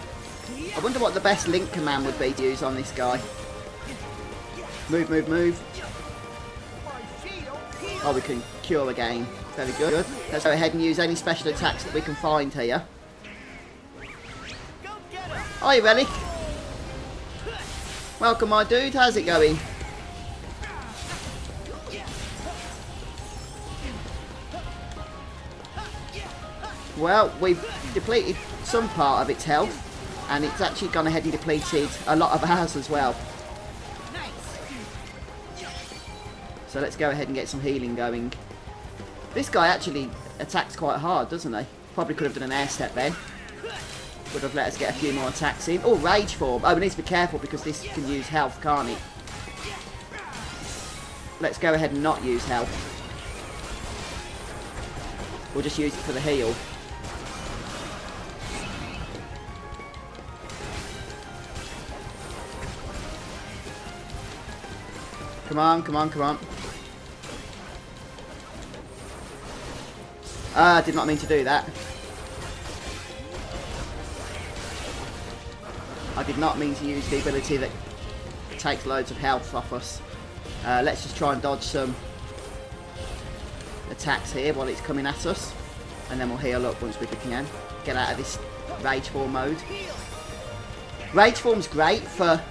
wonder what the best link command would be to use on this guy. Move, move, move. Oh, we can cure again. Very good. Let's go ahead and use any special attacks that we can find here. Hi, Relic. Welcome, my dude. How's it going? Well, we've depleted some part of its health, and it's actually gone ahead and depleted a lot of ours as well. So let's go ahead and get some healing going. This guy actually attacks quite hard, doesn't he? Probably could have done an air step then. Would have let us get a few more attacks in. Oh, rage form. Oh, we need to be careful because this can use health, can't it? Let's go ahead and not use health. We'll just use it for the heal. Come on, come on, come on. I did not mean to do that. I did not mean to use the ability that takes loads of health off us. Let's just try and dodge some attacks here while it's coming at us. And then we'll heal up once we can. Get out of this rage form mode. Rage form's great for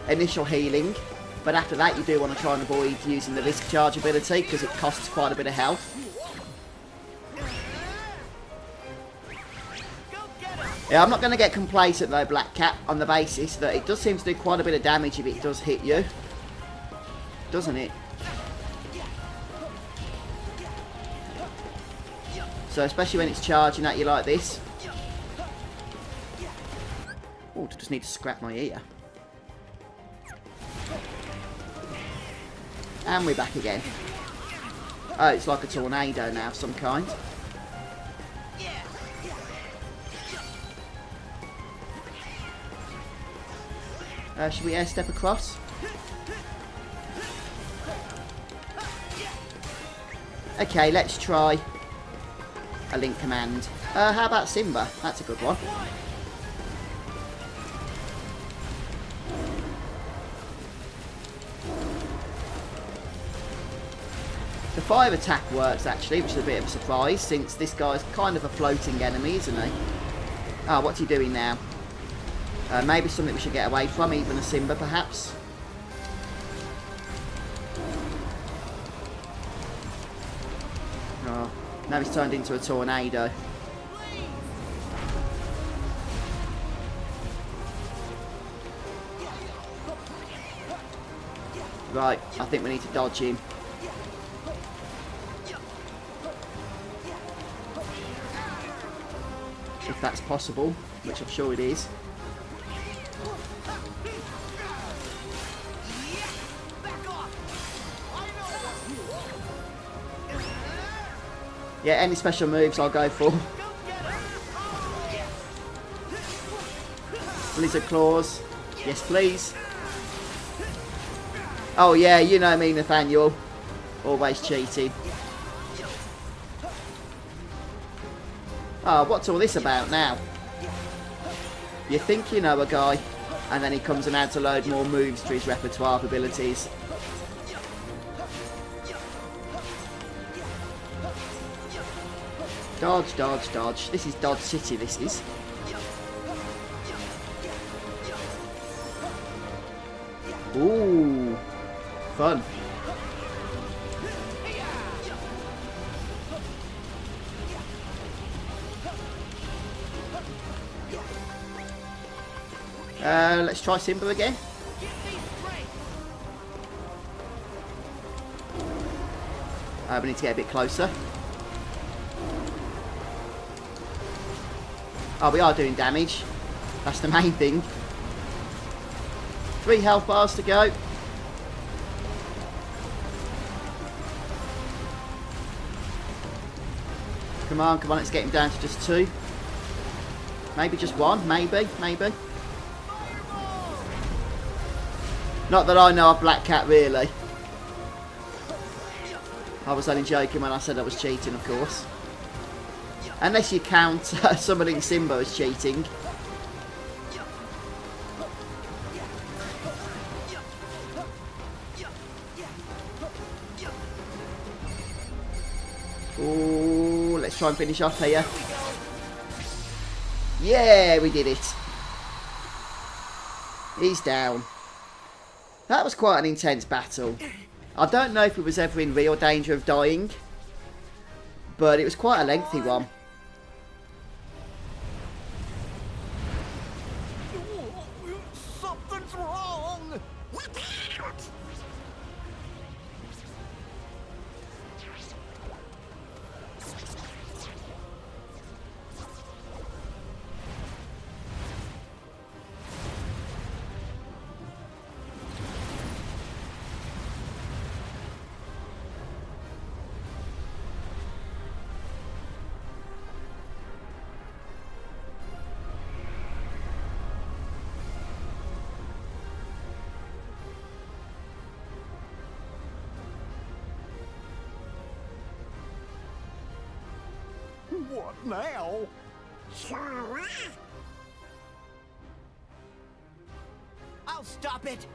initial healing. But after that you do want to try and avoid using the risk charge ability because it costs quite a bit of health. Yeah, I'm not going to get complacent though, Black Cat, on the basis that it does seem to do quite a bit of damage if it does hit you. Doesn't it? So especially when it's charging at you like this. Oh, I just need to scrap my ear. And we're back again. Oh, it's like a tornado now of some kind. Should we air step across? Okay, let's try a link command. How about Simba? That's a good one. The fire attack works actually, which is a bit of a surprise since this guy's kind of a floating enemy, isn't he? Ah, what's he doing now? Maybe something we should get away from, even a Simba perhaps. Oh, now he's turned into a tornado. Right, I think we need to dodge him. If that's possible, which I'm sure it is. Yeah, any special moves I'll go for. Blizzard Claws. Yes, please. Oh yeah, you know me, Nathaniel. Always cheating. Oh, what's all this about now? You think you know a guy, and then he comes and adds a load more moves to his repertoire of abilities. Dodge, dodge, dodge. This is Dodge City, this is. Ooh, fun. Let's try Simba again. We need to get a bit closer. Oh, we are doing damage. That's the main thing. 3 health bars to go. Come on, come on, let's get him down to just 2. Maybe just 1, maybe. Not that I know of Black Cat, really. I was only joking when I said I was cheating, of course. Unless you count summoning Simba as cheating. Ooh, let's try and finish off here. Yeah, we did it. He's down. That was quite an intense battle. I don't know if it was ever in real danger of dying, but it was quite a lengthy one. Something's wrong! What now? I'll stop it.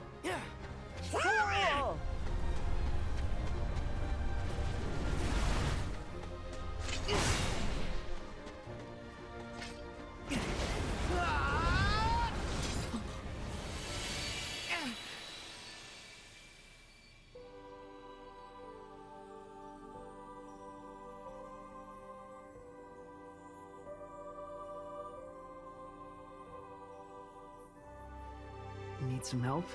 Need some help?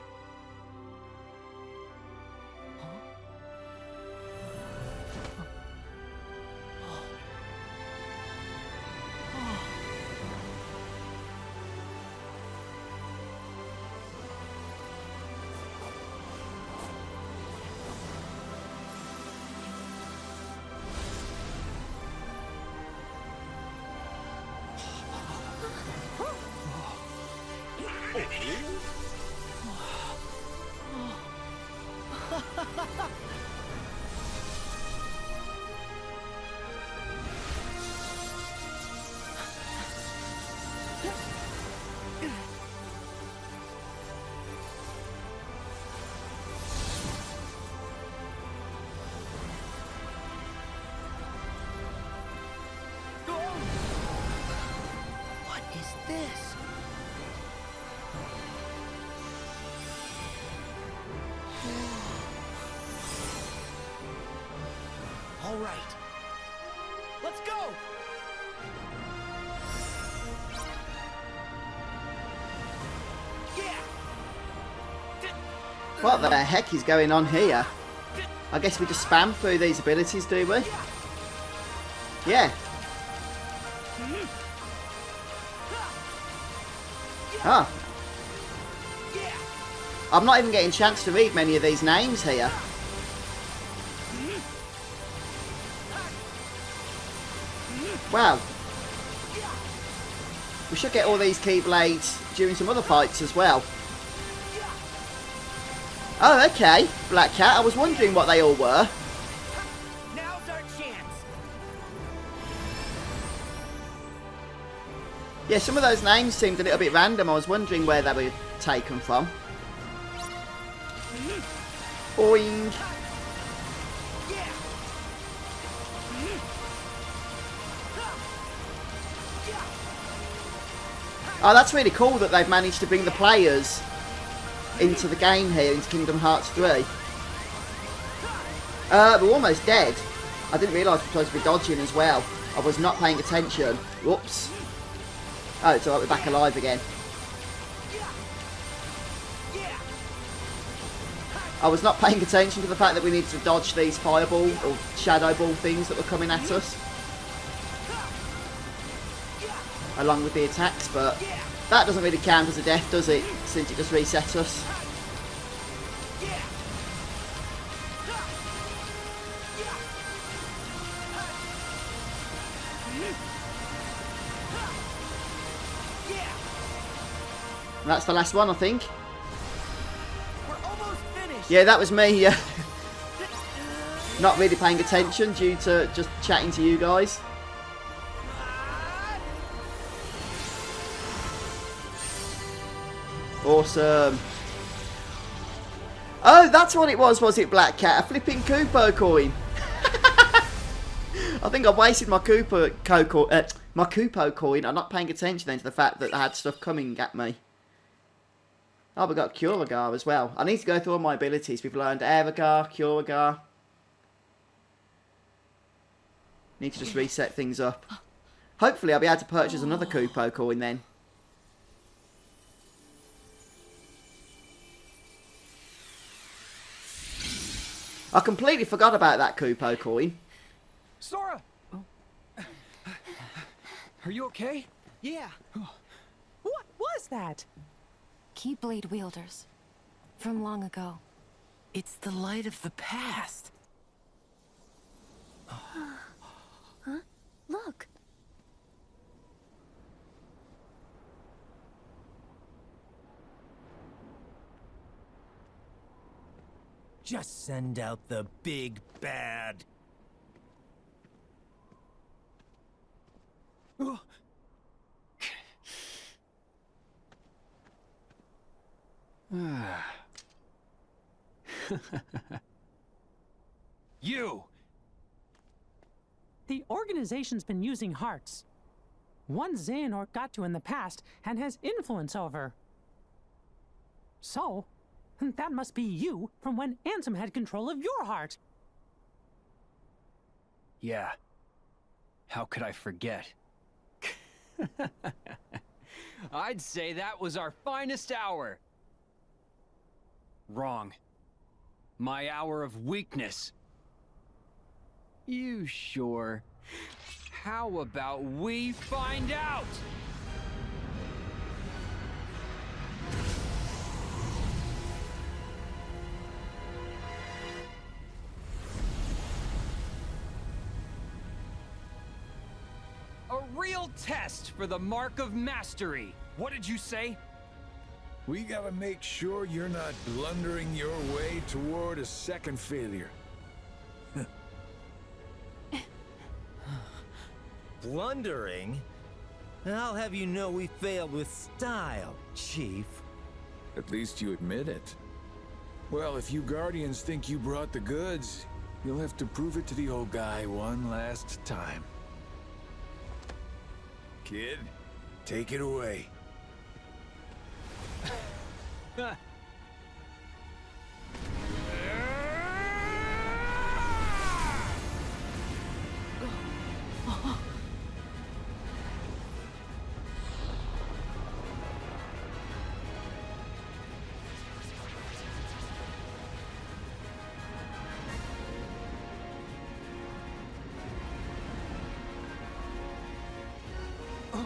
What is this? All right. Let's go. What the heck is going on here? I guess we just spam through these abilities, do we? Yeah. Ah. I'm not even getting a chance to read many of these names here. Wow. We should get all these Keyblades during some other fights as well. Oh, okay. Black Cat. I was wondering what they all were. Now's our chance. Yeah, some of those names seemed a little bit random. I was wondering where they were taken from. Boing. Oh, that's really cool that they've managed to bring the players into the game here, into Kingdom Hearts 3. We're almost dead. I didn't realise we're supposed to be dodging as well. I was not paying attention. Whoops. Oh, it's alright, we're back alive again. I was not paying attention to the fact that we needed to dodge these fireball or shadow ball things that were coming at us. Along with the attacks, but that doesn't really count as a death, does it? Since it just resets us. And that's the last one, I think. Yeah, that was me. Not really paying attention due to just chatting to you guys. Awesome. Oh, that's what it was it, Black Cat? A flipping Koopa coin. I think I wasted my Koopa coin. I'm not paying attention then to the fact that I had stuff coming at me. Oh, we got Curagar as well. I need to go through all my abilities. We've learned Aerogar, Curagar. Need to just reset things up. Hopefully I'll be able to purchase another Koopa coin then. I completely forgot about that Koopa coin. Sora! Are you okay? Yeah. What was that? Keyblade wielders. From long ago. It's the light of the past. Huh? Look. Just send out the big bad. You! The organization's been using hearts. One Xehanort got to in the past and has influence over. So, that must be you from when Ansem had control of your heart. Yeah. How could I forget? I'd say that was our finest hour. Wrong. My hour of weakness. You sure? How about we find out? A real test for the mark of mastery. What did you say? We gotta make sure you're not blundering your way toward a second failure. Blundering? I'll have you know we failed with style, Chief. At least you admit it. Well, if you Guardians think you brought the goods, you'll have to prove it to the old guy one last time. Kid, take it away.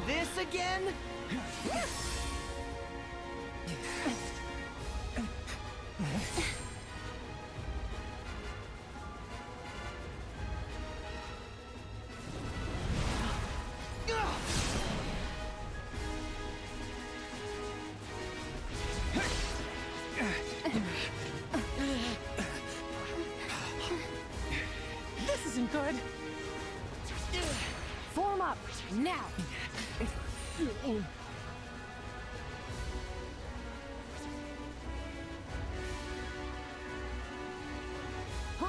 This again? This isn't good. Form up, now! Huh?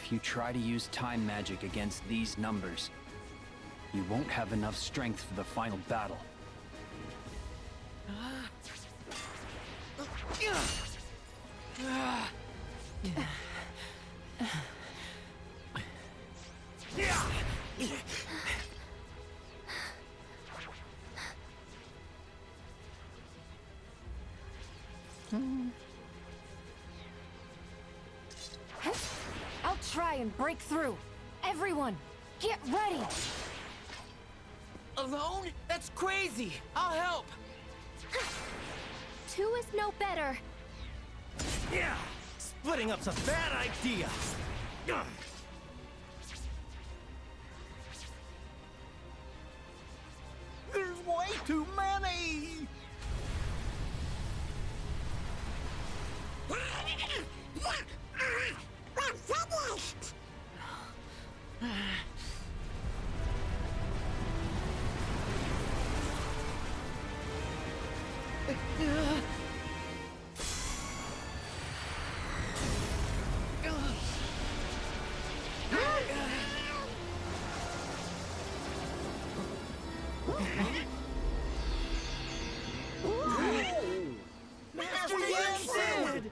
If you try to use time magic against these numbers, you won't have enough strength for the final battle. I'll try and break through. Everyone, get ready! Alone? That's crazy! I'll help! Two is no better. Yeah! Splitting up's a bad idea! There's way too many! We're finished! Master Yen!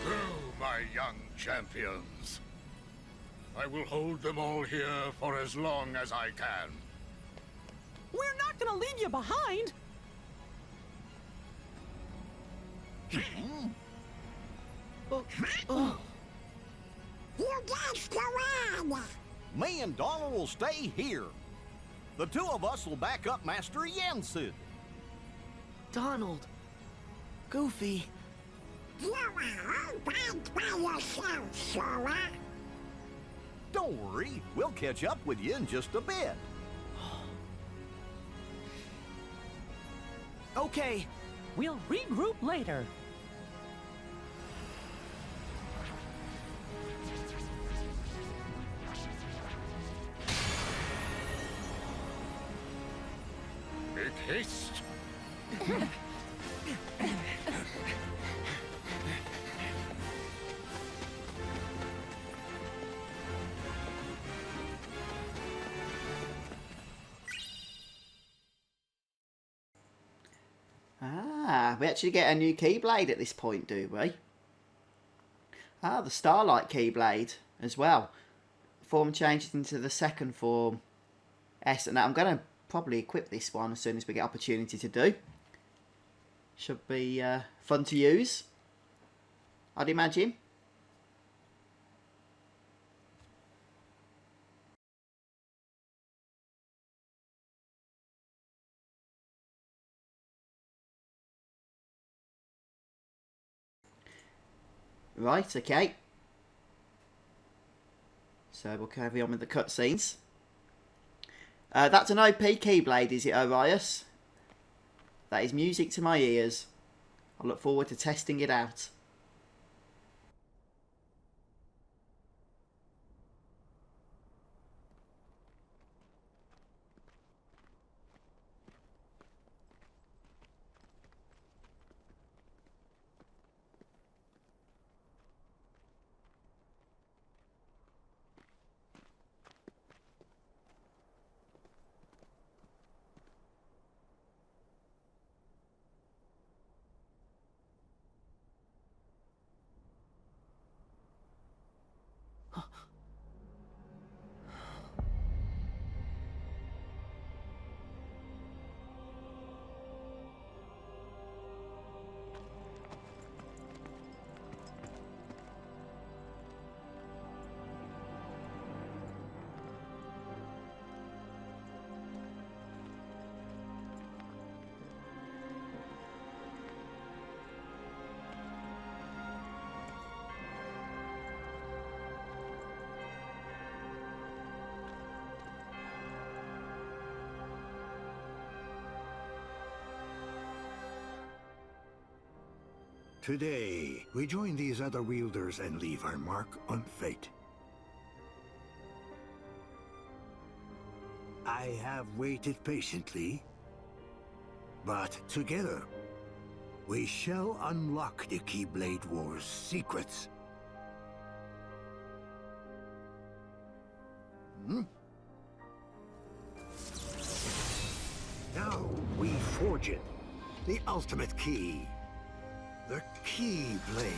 Go, my young champions. I will hold them all here for as long as I can. We're not gonna leave you behind! You guys go on! Me and Donald will stay here. The two of us will back up Master Yensid. Donald. Goofy. You are all bad by yourself, Sora. Don't worry, we'll catch up with you in just a bit. Okay, we'll regroup later. Make haste. Ah, we actually get a new Keyblade at this point, do we? Ah, the Starlight Keyblade as well. Form changes into the second form. S, and I'm going to probably equip this one as soon as we get opportunity to do. Should be fun to use, I'd imagine. Right, okay. So we'll carry on with the cutscenes. That's an OP Keyblade, is it, Orius? That is music to my ears. I look forward to testing it out. Today, we join these other wielders and leave our mark on fate. I have waited patiently, but together, we shall unlock the Keyblade War's secrets. Now we forge it. The ultimate key. The Keyblade.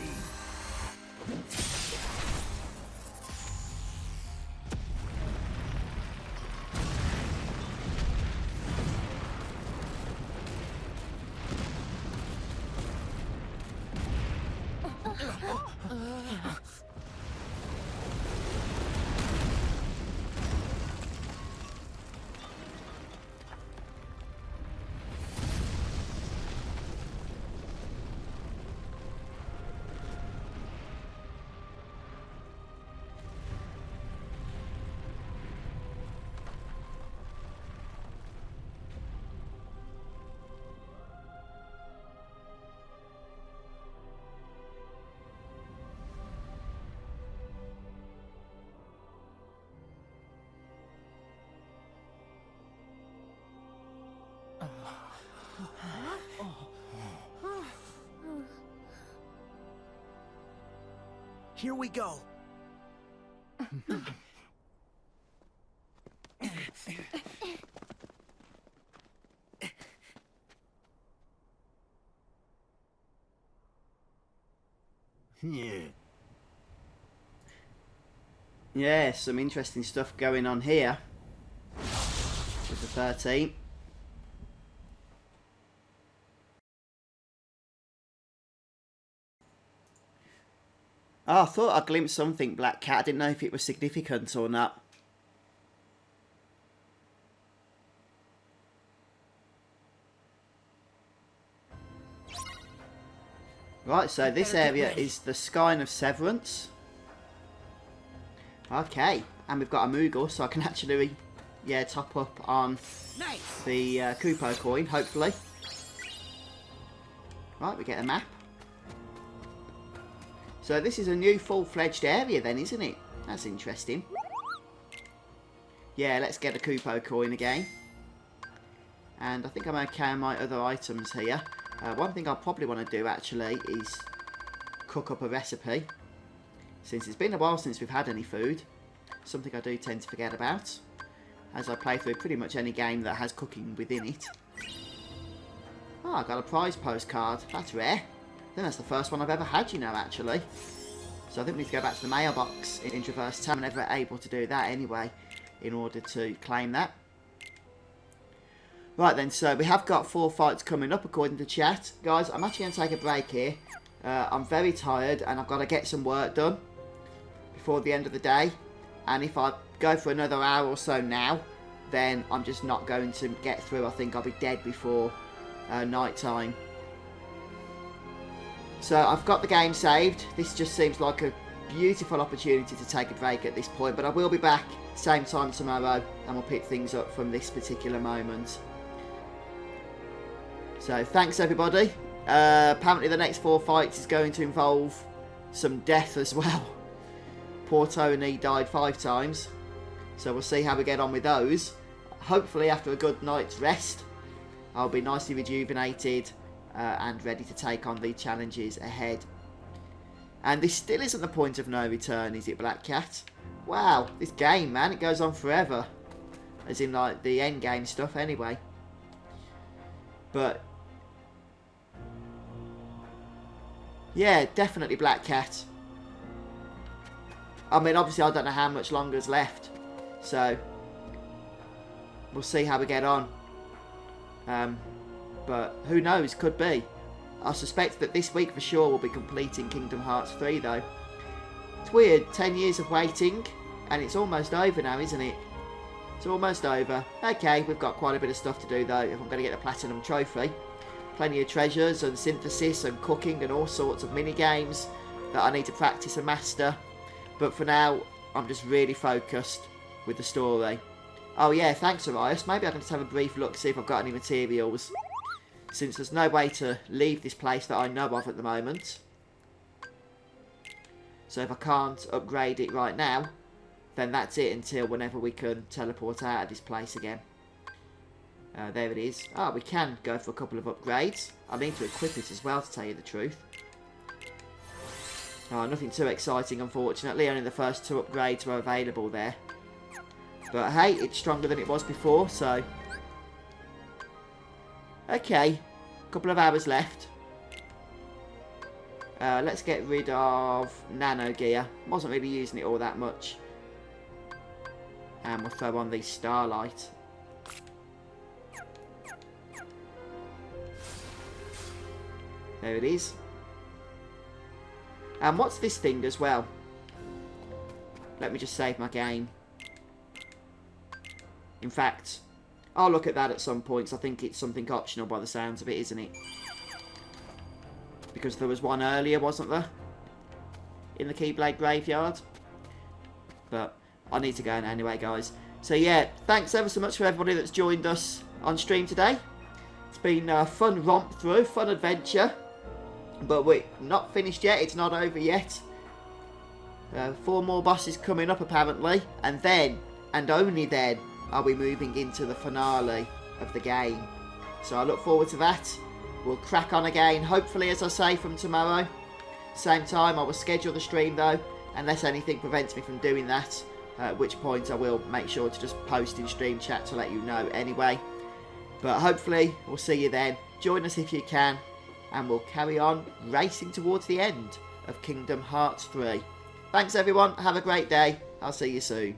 Here we go. Yeah, some interesting stuff going on here with the 13. Oh, I thought I glimpsed something, Black Cat. I didn't know if it was significant or not. Right, so this area is the Skyne of Severance. Okay, and we've got a Moogle, so I can actually, yeah, top up on the Kupo coin, hopefully. Right, we get a map. So this is a new full-fledged area then, isn't it? That's interesting. Yeah, let's get a Kupo coin again. And I think I'm okay on my other items here. One thing I'll probably want to do actually is cook up a recipe. Since it's been a while since we've had any food. Something I do tend to forget about. As I play through pretty much any game that has cooking within it. Oh, I got a prize postcard. That's rare. I think that's the first one I've ever had, you know, actually. So I think we need to go back to the mailbox in Traverse Town. I'm never able to do that anyway, in order to claim that. Right then, so we have got 4 fights coming up according to chat. Guys, I'm actually going to take a break here. I'm very tired and I've got to get some work done before the end of the day. And if I go for another hour or so now, then I'm just not going to get through. I think I'll be dead before night time. So I've got the game saved. This just seems like a beautiful opportunity to take a break at this point. But I will be back same time tomorrow and we'll pick things up from this particular moment. So thanks everybody. Apparently the next 4 fights is going to involve some death as well. Poor Tony died 5 times. So we'll see how we get on with those. Hopefully after a good night's rest, I'll be nicely rejuvenated and ready to take on the challenges ahead. And this still isn't the point of no return, is it, Black Cat? Wow, this game, man, it goes on forever. As in, like, the end game stuff anyway. But yeah, definitely Black Cat. I mean, obviously I don't know how much longer's left. So we'll see how we get on. But who knows, could be. I suspect that this week for sure we'll be completing Kingdom Hearts 3 though. It's weird, 10 years of waiting and it's almost over now, isn't it? It's almost over. Okay, we've got quite a bit of stuff to do though if I'm going to get the Platinum Trophy. Plenty of treasures and synthesis and cooking and all sorts of mini games that I need to practice and master. But for now, I'm just really focused with the story. Oh yeah, thanks Arias. Maybe I can just have a brief look, see if I've got any materials. since there's no way to leave this place that I know of at the moment. So if I can't upgrade it right now, then that's it until whenever we can teleport out of this place again. There it is. Ah, we can go for a couple of upgrades. I need to equip it as well, to tell you the truth. Oh, nothing too exciting, unfortunately. Only the first 2 upgrades were available there. But hey, it's stronger than it was before, so... Okay, couple of hours left. Let's get rid of Nano Gear. Wasn't really using it all that much. And we'll throw on the Starlight. There it is. And what's this thing as well? Let me just save my game. In fact, I'll look at that at some points. I think it's something optional by the sounds of it, isn't it? Because there was one earlier, wasn't there? In the Keyblade graveyard. But I need to go now anyway, guys. So yeah, thanks ever so much for everybody that's joined us on stream today. It's been a fun romp through, fun adventure. But we're not finished yet, it's not over yet. 4 more bosses coming up apparently. And then, and only then, are we moving into the finale of the game. So I look forward to that. We'll crack on again, hopefully, as I say, from tomorrow. Same time, I will schedule the stream though, unless anything prevents me from doing that. At which point I will make sure to just post in stream chat to let you know anyway. But hopefully, we'll see you then. Join us if you can. And we'll carry on racing towards the end of Kingdom Hearts 3. Thanks everyone, have a great day. I'll see you soon.